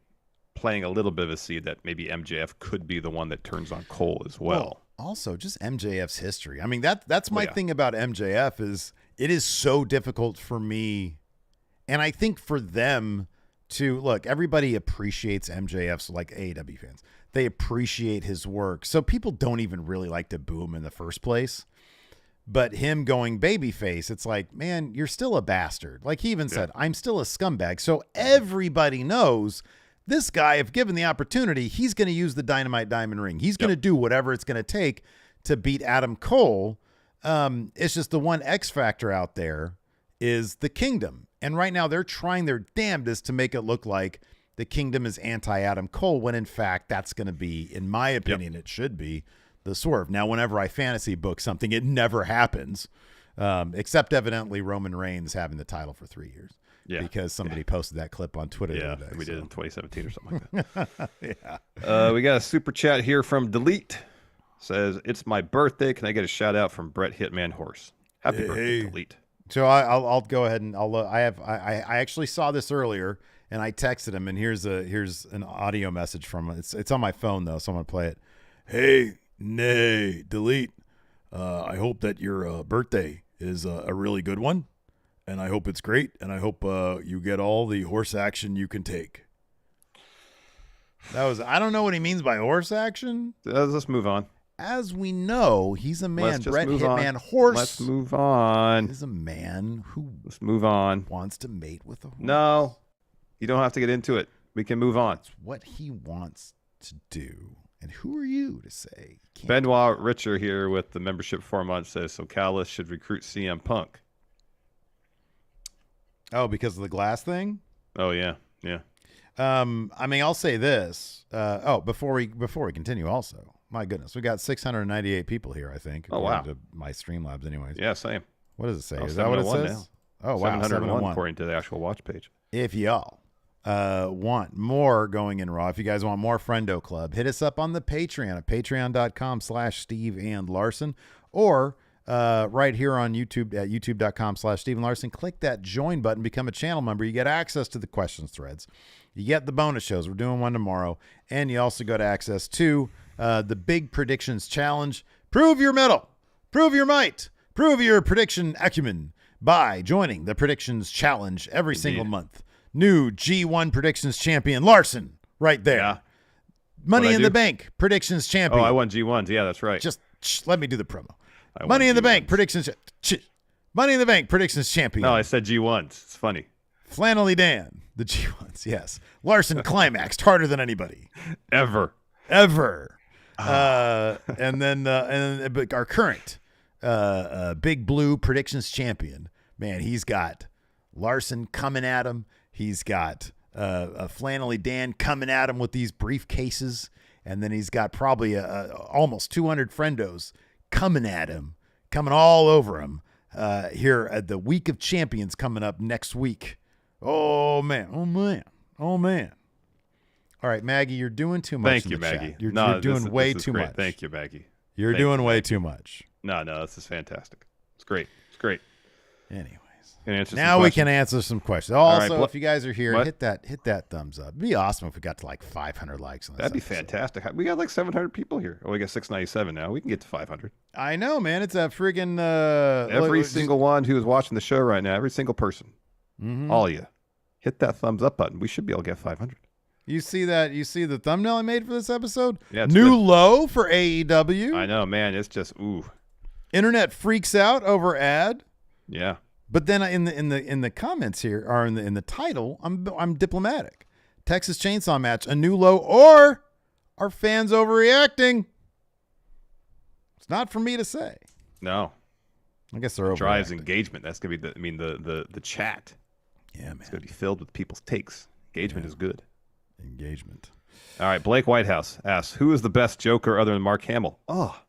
playing a little bit of a seed that maybe MJF could be the one that turns on Cole as well. Also, just MJF's history. I mean, that's my thing about MJF is it is so difficult for me, and I think for them to look, everybody appreciates MJF's, like AEW fans. They appreciate his work. So people don't even really like to boo him in the first place. But him going babyface, it's like, man, you're still a bastard. Like he even said, I'm still a scumbag. So everybody knows this guy, if given the opportunity, he's going to use the Dynamite Diamond Ring. He's going to do whatever it's going to take to beat Adam Cole. It's just the one X factor out there is the Kingdom. And right now they're trying their damnedest to make it look like the Kingdom is anti-Adam Cole, when in fact that's going to be, in my opinion, it should be the Swerve. Now, whenever I fantasy book something, it never happens, except evidently Roman Reigns having the title for 3 years. Yeah, because somebody posted that clip on Twitter. Yeah, the other day, we did in 2017 or something like that. We got a super chat here from Delete. Says, it's my birthday. Can I get a shout out from Brett Hitman Horse? Happy birthday, Delete. So I'll go ahead and I actually saw this earlier and I texted him, and here's an audio message from him. It's on my phone though, so I'm gonna play it. Hey, Delete. I hope that your birthday is a really good one, and I hope it's great, and I hope you get all the horse action you can take. I don't know what he means by horse action. Let's move on. As we know, he's a man. Brett Hitman Horse. Let's move on. Is a man who wants to mate with a horse. No, you don't have to get into it. We can move on. It's what he wants to do. And who are you to say? Benoit Richer here with the membership 4 months says, so Callis should recruit CM Punk. Oh, because of the glass thing? Oh, yeah. Yeah. I mean, I'll say this. Before we continue also. My goodness, we got 698 people here, I think. Oh, wow. To my Streamlabs anyways. Yeah, same. What does it say? Is that what it says? Now. Oh, wow. 701 according to the actual watch page. If y'all want more Going In Raw, if you guys want more Friendo Club, hit us up on the Patreon at patreon.com/Steve and Larson, or right here on YouTube at youtube.com/Steve and Larson. Click that join button, become a channel member. You get access to the questions threads. You get the bonus shows. We're doing one tomorrow. And you also got access to the Big Predictions Challenge. Prove your mettle. Prove your might. Prove your prediction acumen by joining the Predictions Challenge every single month. New G1 Predictions Champion, Larson, right there. Yeah. Money in the Bank Predictions Champion. Oh, I won G1s. Yeah, that's right. Just let me do the promo. Money in the Bank Predictions. Money in the Bank Predictions Champion. No, I said G1s. It's funny. Flannelly Dan, the G1s, yes. Larson climaxed harder than anybody. Ever. And then our current Big Blue Predictions Champion, man, he's got Larson coming at him. He's got Flannelly Dan coming at him with these briefcases. And then he's got probably almost 200 friendos coming at him, coming all over him here at the Week of Champions coming up next week. Oh, man. All right, Maggie, you're doing too much. Thank you, Maggie. You're doing way too much. Thank you, Maggie. You're doing way too much. No, this is fantastic. It's great. Anyways, now we can answer some questions. Also, right, if you guys are here, hit that thumbs up. It'd be awesome if we got to like 500 likes on this. That'd be fantastic. We got like 700 people here. Oh, we got 697 now. We can get to 500. I know, man. It's a friggin' every single one who is watching the show right now, every single person, all of you, hit that thumbs up button. We should be able to get 500. You see that? You see the thumbnail I made for this episode? Yeah, new low for AEW. I know, man. It's just Internet freaks out over ad. Yeah. But then in the comments here, or in the title, I'm diplomatic. Texas Chainsaw Match, a new low, or are fans overreacting? It's not for me to say. No. I guess they're overreacting. Drives engagement. That's gonna be the chat. Yeah, man. It's gonna be filled with people's takes. Engagement is good. Engagement. All right, Blake Whitehouse asks, who is the best Joker other than Mark Hamill? Oh,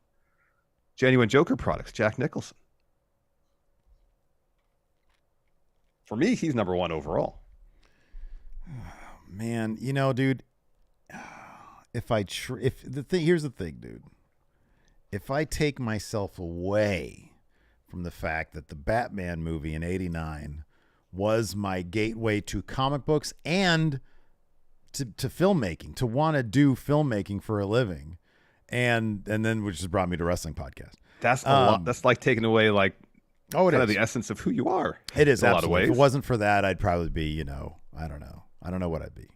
genuine Joker products, Jack Nicholson. For me, he's number one overall. Man, dude, here's the thing, dude. If I take myself away from the fact that the Batman movie in '89 was my gateway to comic books and to filmmaking, to want to do filmmaking for a living, and then which has brought me to wrestling podcast. That's a lot. That's like taking away kind of the essence of who you are. It is in a lot of ways. If it wasn't for that, I'd probably be, I don't know. I don't know what I'd be.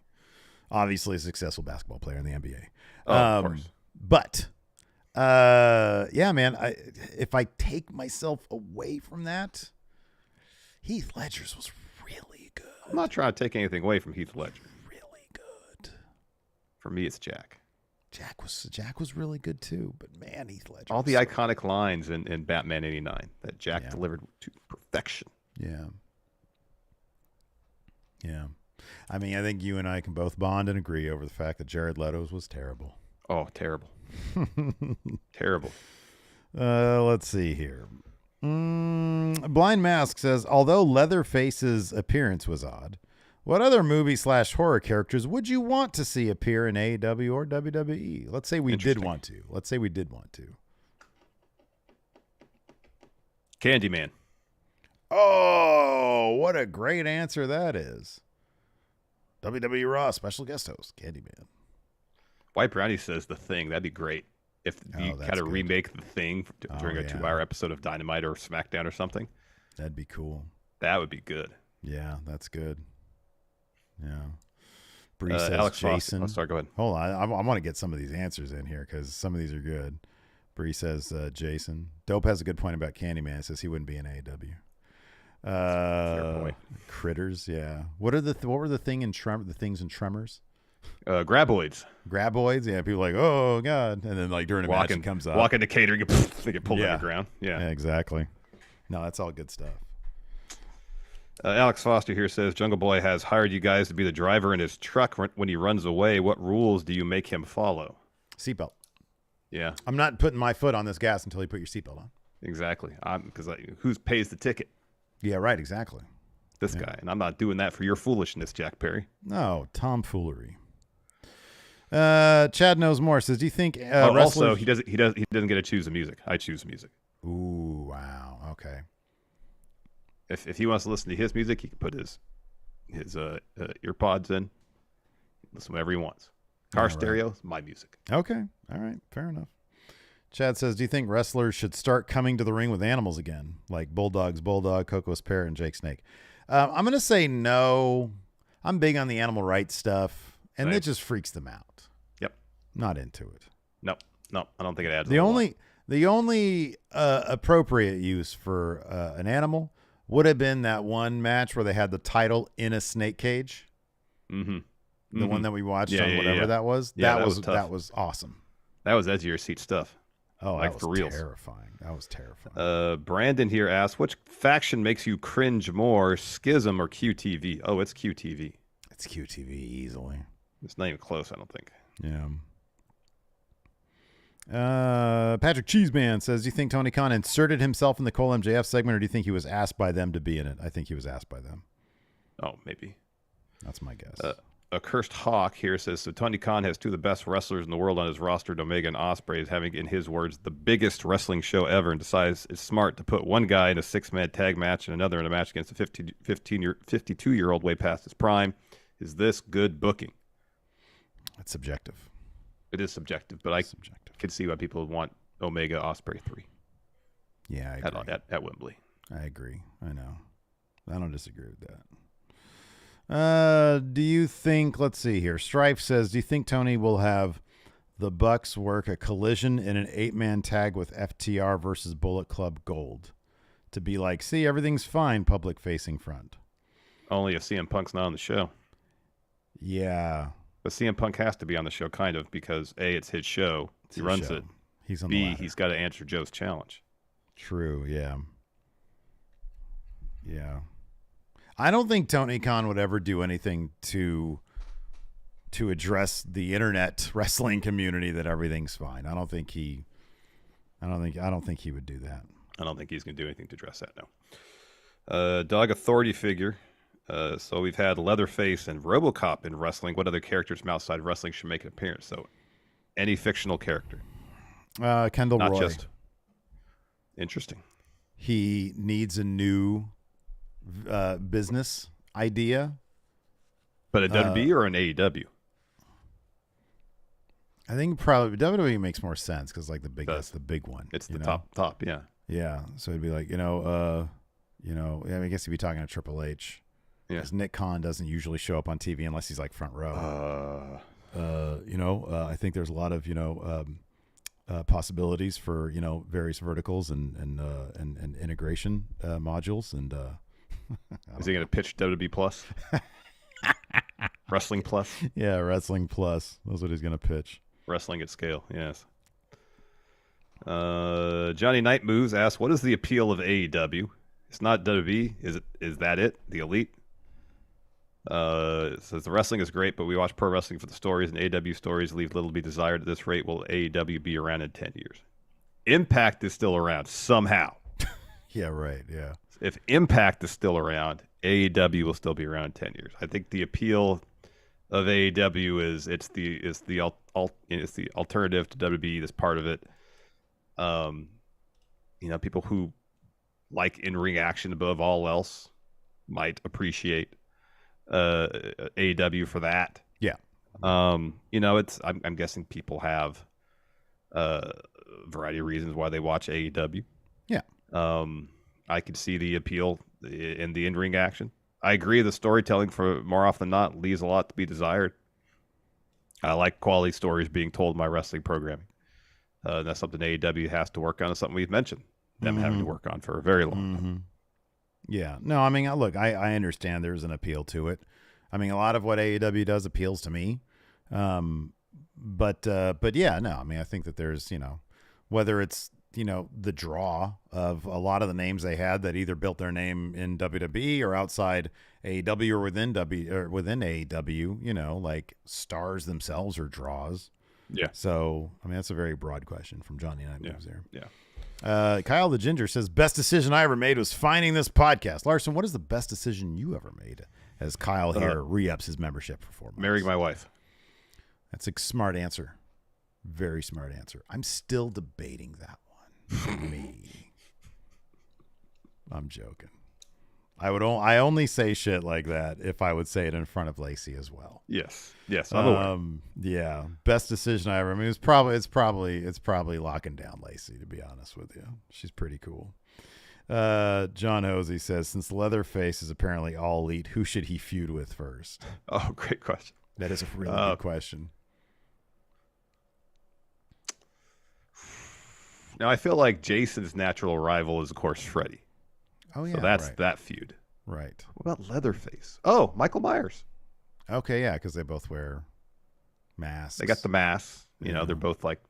Obviously a successful basketball player in the NBA. Of course. But yeah, man, if I take myself away from that, Heath Ledger's was really good. I'm not trying to take anything away from Heath Ledger. Really good. For me, it's Jack. Jack was really good too, but man, Heath Ledger. All the iconic lines in Batman '89 that Jack delivered to perfection. Yeah. Yeah. I mean, I think you and I can both bond and agree over the fact that Jared Leto's was terrible. Oh, terrible. Terrible. Let's see here. Blind Mask says, although Leatherface's appearance was odd, what other movie/horror characters would you want to see appear in AEW or WWE? Let's say we did want to. Candyman. Oh, what a great answer that is. WWE Raw special guest host, Candyman. White Brownie says The Thing. That'd be great if you kind of remake The Thing during a 2-hour episode of Dynamite or SmackDown or something. That'd be cool. That would be good. Yeah, that's good. Yeah. Bree says Alex Jason. Ross. Sorry, go ahead. Hold on. I want to get some of these answers in here because some of these are good. Bree says Jason. Dope has a good point about Candyman. It says he wouldn't be in AEW. Fair point. Critters, yeah. What were the things in Tremors? Graboids. Graboids, yeah. People are like, oh god, and then during a match it comes up. Walk into catering, they get pulled underground. Yeah, exactly. No, that's all good stuff. Alex Foster here says Jungle Boy has hired you guys to be the driver in his truck when he runs away. What rules do you make him follow? Seatbelt. Yeah, I'm not putting my foot on this gas until you put your seatbelt on. Exactly. Because who pays the ticket? Yeah, right. Exactly. This guy, and I'm not doing that for your foolishness, Jack Perry. No, tomfoolery. Chad knows more. Says, do you think also he doesn't get to choose the music? I choose the music. Ooh, wow. Okay. If he wants to listen to his music, he can put his earpods in, listen whenever he wants. Car stereo, my music. Okay. All right. Fair enough. Chad says, do you think wrestlers should start coming to the ring with animals again, like Bulldog, Coco's Parrot, and Jake Snake? I'm going to say no. I'm big on the animal rights stuff, and it just freaks them out. Yep. Not into it. No, I don't think it adds the only appropriate use for an animal would have been that one match where they had the title in a snake cage. Mm-hmm. The one that we watched on whatever that was. Yeah, that was awesome. That was edge of your seat stuff. Oh, like that for was reals. terrifying. That was terrifying. Brandon here asks, which faction makes you cringe more, Schism or QTV? Oh, it's QTV. It's QTV easily. It's not even close, I don't think. Yeah. Patrick Cheeseman says, do you think Tony Khan inserted himself in the Cole MJF segment, or do you think he was asked by them to be in it? I think he was asked by them. Oh, maybe. That's my guess. A Cursed Hawk here says, so Tony Khan has two of the best wrestlers in the world on his roster, Omega and Ospreay, is having, in his words, the biggest wrestling show ever, and decides it's smart to put one guy in a 6-man tag match and another in a match against a 52-year-old way past his prime. Is this good booking? That's subjective. It is subjective, but I can see why people want Omega Ospreay 3. Yeah, I agree. At Wembley. I agree. I know. I don't disagree with that. Do you think, let's see here. Strife says, do you think Tony will have the Bucks work a collision in an 8-man tag with FTR versus Bullet Club Gold to be like, see, everything's fine, public facing front. Only if CM Punk's not on the show. Yeah. But CM Punk has to be on the show, kind of, because A, it's his show. He runs it. He's on B, the ladder. he's got to answer Joe's challenge. True, yeah. Yeah. I don't think Tony Khan would ever do anything to address the internet wrestling community that everything's fine. I don't think he would do that. I don't think he's going to do anything to address that, no. Dog authority figure. So we've had Leatherface and RoboCop in wrestling. What other characters from outside wrestling should make an appearance? So any fictional character. Kendall Not Roy. just. Interesting. He needs a new business idea. But a WWE or an AEW? I think probably WWE makes more sense because like that's the big one. It's the top, yeah. Yeah, so it'd be like I guess he'd be talking to Triple H. Yeah, because Nick Khan doesn't usually show up on TV unless he's like front row. I think there's a lot of possibilities for various verticals and integration modules and. Is he going to pitch WWE Plus? Wrestling Plus? Yeah, Wrestling Plus. That's what he's going to pitch. Wrestling at scale, yes. Johnny Knight Moves asks, what is the appeal of AEW? It's not WWE. Is that it? The Elite? It says the wrestling is great, but we watch pro wrestling for the stories, and AEW stories leave little to be desired. At this rate, will AEW be around in 10 years? Impact is still around somehow. Yeah, right, yeah. If Impact is still around, AEW will still be around 10 years. I think the appeal of AEW is it's the alternative to WWE. That's part of it. People who like in-ring action above all else might appreciate AEW for that. Yeah. I'm guessing people have a variety of reasons why they watch AEW. Yeah. I could see the appeal in the in-ring action. I agree the storytelling, for more often than not, leaves a lot to be desired. I like quality stories being told in my wrestling programming. That's something AEW has to work on. It's something we've mentioned them having to work on for a very long time. Yeah. No, I mean, look, I understand there's an appeal to it. I mean, a lot of what AEW does appeals to me. But yeah, no, I mean, I think that there's, whether it's, the draw of a lot of the names they had that either built their name in WWE or outside AEW or within AEW, like stars themselves or draws. Yeah. So, I mean, that's a very broad question from Johnny Knight Moves there. Yeah. Kyle the Ginger says, best decision I ever made was finding this podcast. Larson, what is the best decision you ever made? As Kyle here re-ups his membership for 4 months. Marrying my wife. That's a smart answer. Very smart answer. I'm still debating that one. Me. I'm joking. I only say shit like that if I would say it in front of Lacey as well. Yes. Yeah. Best decision I ever made. It's probably locking down Lacey, to be honest with you. She's pretty cool. John Hosey says, since Leatherface is apparently all elite, who should he feud with first? Oh, great question. That is a really good question. Now, I feel like Jason's natural rival is, of course, Freddie. Oh, yeah. So that's right. that feud. Right. What about Leatherface? Oh, Michael Myers. Okay, yeah, because they both wear masks. They got the masks. They're both like,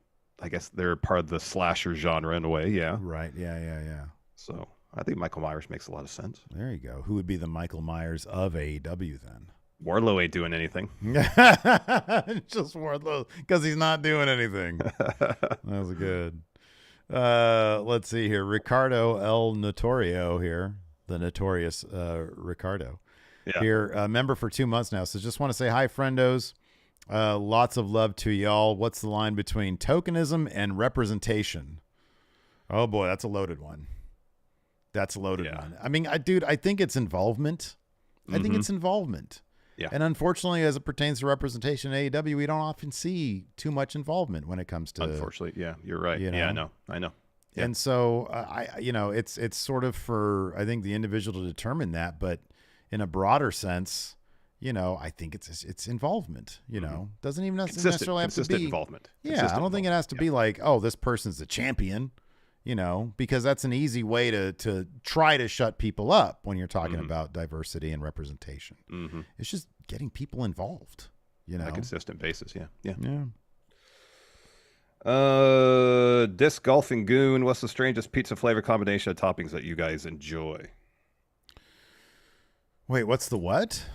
I guess they're part of the slasher genre in a way, yeah. Right, yeah. So I think Michael Myers makes a lot of sense. There you go. Who would be the Michael Myers of AEW then? Wardlow ain't doing anything. Just Wardlow, because he's not doing anything. That was good. Let's see here. Ricardo El Notorio here, the notorious Ricardo. Yeah. Here, member for 2 months now. So just want to say hi, friendos. Lots of love to y'all. What's the line between tokenism and representation? Oh boy, that's a loaded one. That's a loaded one. I mean, I think it's involvement. I think it's involvement. Yeah. And unfortunately, as it pertains to representation in AEW, we don't often see too much involvement when it comes to. Unfortunately, yeah, you're right. Yeah, I know. Yeah. And so it's sort of for, I think, the individual to determine that, but in a broader sense, I think it's involvement. Doesn't even necessarily have to be involvement. Yeah, I don't think it has to be like, oh, this person's the champion. because that's an easy way to try to shut people up when you're talking about diversity and representation. Mm-hmm. It's just getting people involved, On a consistent basis. Yeah. Yeah. Disc Golfing Goon, what's the strangest pizza flavor combination of toppings that you guys enjoy? Wait, what's the what?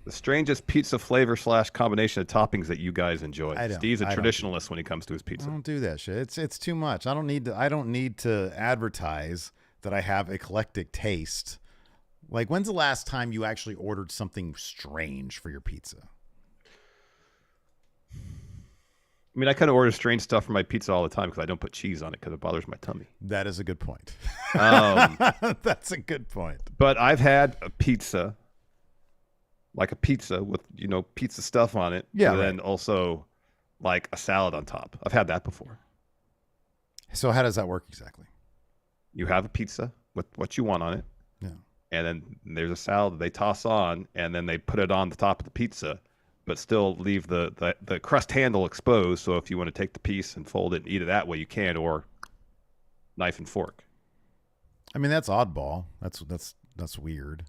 The strangest pizza flavor / combination of toppings that you guys enjoy. Steve's a traditionalist when it comes to his pizza. I don't do that shit. It's too much. I don't need to advertise that I have eclectic taste. Like, when's the last time you actually ordered something strange for your pizza? I mean, I kind of order strange stuff for my pizza all the time because I don't put cheese on it because it bothers my tummy. That is a good point. That's a good point. But I've had a pizza, like a pizza with, pizza stuff on it. Yeah. And then also like a salad on top. I've had that before. So how does that work exactly? You have a pizza with what you want on it. Yeah. And then there's a salad that they toss on, and then they put it on the top of the pizza, but still leave the crust handle exposed. So if you want to take the piece and fold it and eat it that way, you can, or knife and fork. I mean, that's oddball. That's weird.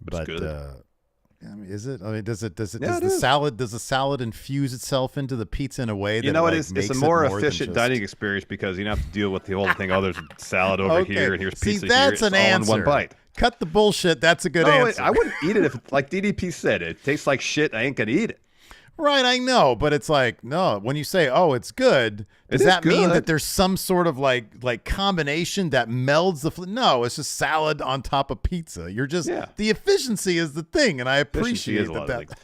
But it's good. I mean, is it? I mean, does Yeah, the salad infuse itself into the pizza in a way that it's a more efficient dining experience because you don't have to deal with the whole thing. Oh, there's salad over here and here's pizza. See, that's here. It's an all answer. In one bite. Cut the bullshit. That's a good answer. I wouldn't eat it if, like DDP said, it tastes like shit. I ain't gonna eat it. Right, I know, but it's like, no, when you say, oh, it's good, does that mean that there's some sort of like combination that melds no, it's just salad on top of pizza. You're just, the efficiency is the thing, and I appreciate that.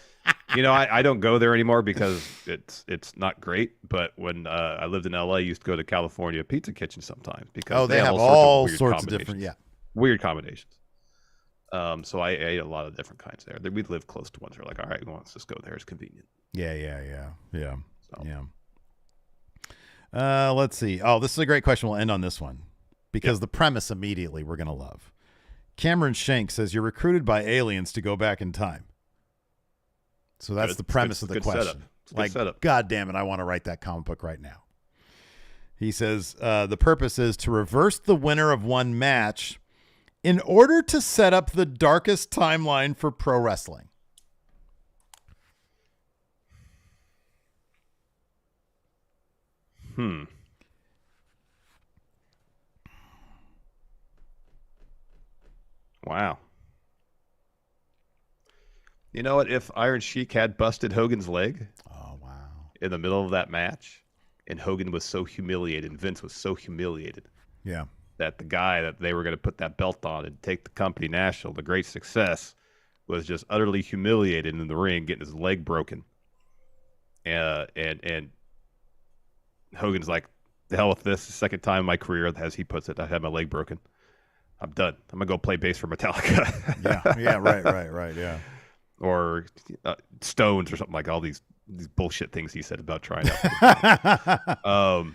I don't go there anymore because it's not great, but when I lived in LA, I used to go to California Pizza Kitchen sometimes because they have all sorts of different, weird combinations. So I ate a lot of different kinds there. We live close to ones that are like, all right, well, let's just go there. It's convenient. Yeah. Let's see. Oh, this is a great question. We'll end on this one because the premise immediately we're going to love. Cameron Shank says you're recruited by aliens to go back in time. So that's the premise of the question. Like, God damn it, I want to write that comic book right now. He says the purpose is to reverse the winner of one match in order to set up the darkest timeline for pro wrestling. Wow. You know what? If Iron Sheik had busted Hogan's leg in the middle of that match, and Hogan was so humiliated, and Vince was so humiliated that the guy that they were going to put that belt on and take the company national, the great success, was just utterly humiliated in the ring, getting his leg broken. And Hogan's like, the hell with this. The second time in my career, as he puts it, I had my leg broken. I'm done. I'm going to go play bass for Metallica. Right. Yeah. Or Stones or something, like all these bullshit things he said about trying out.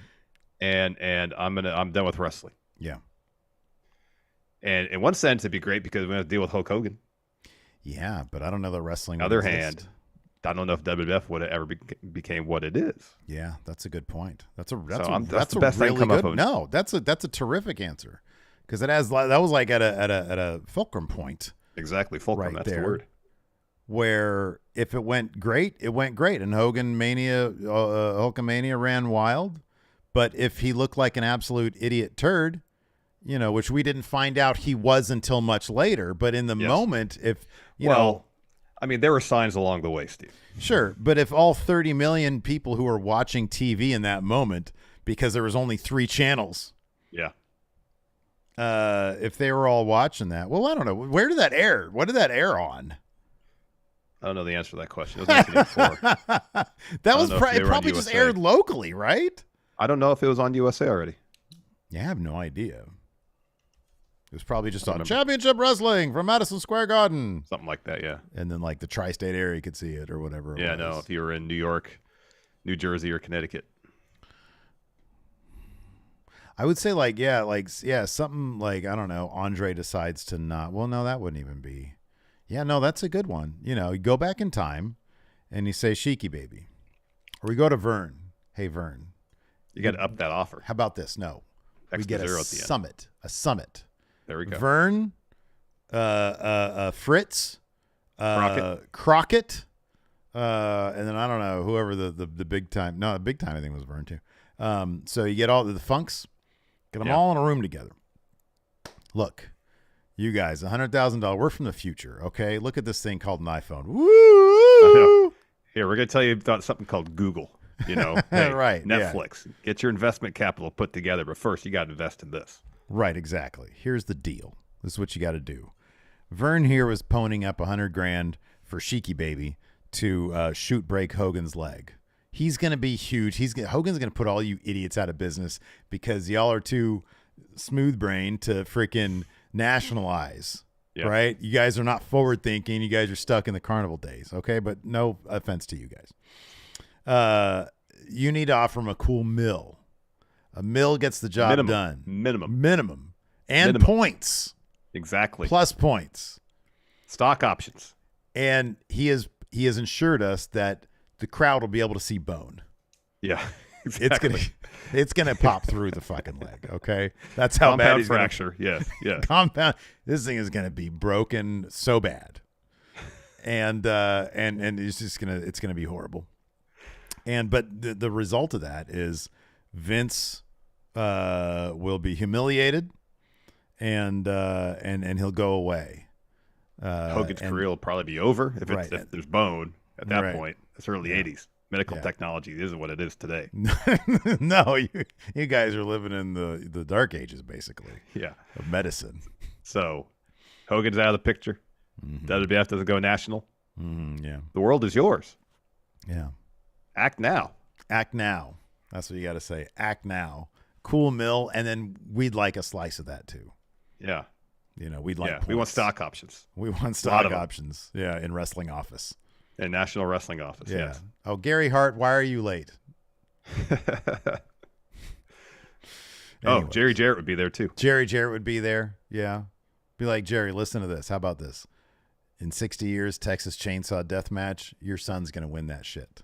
And I'm done with wrestling. Yeah. And in one sense, it'd be great because we don't have to deal with Hulk Hogan. Yeah, but I don't know that wrestling. On the other hand, I don't know if WWF would have ever became what it is. Yeah, that's a good point. That's the best thing come up with. No, that's a terrific answer because that was like at a fulcrum point. Exactly, fulcrum. That's the word. Where if it went great, it went great, and Hulkamania ran wild. But if he looked like an absolute idiot turd, which we didn't find out he was until much later. But in the moment, if I mean, there were signs along the way, Steve. Sure, but if all 30 million people who were watching TV in that moment, because there was only 3 channels, if they were all watching that, well, I don't know. Where did that air? What did that air on? I don't know the answer to that question. It was 1984. It probably just aired locally, right? I don't know if it was on USA already. Yeah, I have no idea. It was probably just on Championship Wrestling from Madison Square Garden. Something like that, yeah. And then like the tri-state area could see it or whatever. No, if you were in New York, New Jersey, or Connecticut. I would say something like, I don't know, Andre decides to not. Well, no, that wouldn't even be. Yeah, no, that's a good one. You go back in time and you say Sheiky baby. Or we go to Vern. Hey, Vern. You got to up that offer. How about this? No. X we get zero a at the end. summit. A summit. There we go. Vern, Fritz, Crockett, and then I don't know, whoever the big time. No, the big time I think was Vern too. So you get all the Funks, get them all in a room together. Look, you guys, $100,000. We're from the future, okay? Look at this thing called an iPhone. Woo! Here, we're gonna tell you about something called Google. You know, hey, right? Netflix. Yeah. Get your investment capital put together, but first you got to invest in this. Right, exactly. Here's the deal. This is what you got to do. Vern here was ponying up $100,000 for Sheiky Baby to break Hogan's leg. He's going to be huge. Hogan's going to put all you idiots out of business because y'all are too smooth-brained to freaking nationalize, right? You guys are not forward-thinking. You guys are stuck in the carnival days, okay? But no offense to you guys. You need to offer him a cool mill. A mill gets the job done. Minimum. And points. Exactly. Plus points. Stock options. And he has ensured us that the crowd will be able to see bone. Yeah, exactly. It's gonna pop through the fucking leg, okay? That's how compound bad fracture. Yeah. Compound. This thing is gonna be broken so bad. And it's gonna be horrible. But the result of that is Vince will be humiliated, and he'll go away. Hogan's career will probably be over if there's bone at that point. It's early 80s. Medical technology isn't what it is today. No, you guys are living in the dark ages, basically. Yeah, of medicine. So Hogan's out of the picture. WWF doesn't go national. Yeah, the world is yours. Yeah, act now. Act now. That's what you got to say. Act now. Cool mill, and then we'd like a slice of that too. Yeah. You know, we'd like. Yeah, we want stock options. We want stock options. Yeah, in wrestling office. In National Wrestling Office. Yeah. Yes. Oh, Gary Hart, why are you late? Oh, Jerry Jarrett would be there too. Jerry Jarrett would be there. Yeah. Be like, Jerry, listen to this. How about this? In 60 years, Texas Chainsaw Death Match, your son's going to win that shit.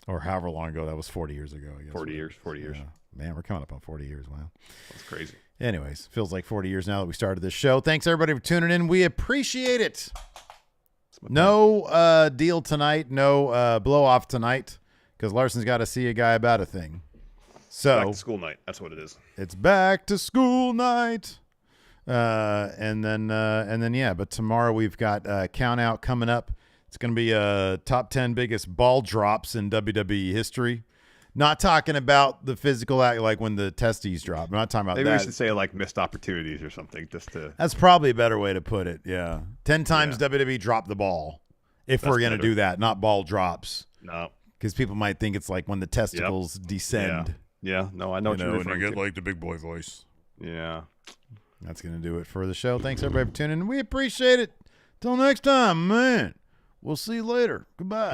Or however long ago. That was 40 years ago, I guess. 40 years. Yeah. Man, we're coming up on 40 years. Wow. That's crazy. Anyways, feels like 40 years now that we started this show. Thanks, everybody, for tuning in. We appreciate it. No deal tonight. No blow off tonight because Larson's got to see a guy about a thing. So back to school night. That's what it is. It's back to school night. And then, yeah. But tomorrow we've got Count Out coming up. It's going to be top 10 biggest ball drops in WWE history. Not talking about the physical act, like when the testes drop. I'm not talking about Maybe that. We should say like missed opportunities or something. That's probably a better way to put it. Yeah. 10 times WWE dropped the ball. If we're going to do that, not ball drops. No. Because people might think it's like when the testicles descend. Yeah. No, I know what you're referring to. When you get like the big boy voice. Yeah. That's going to do it for the show. Thanks, everybody, for tuning in. We appreciate it. Till next time, man. We'll see you later. Goodbye.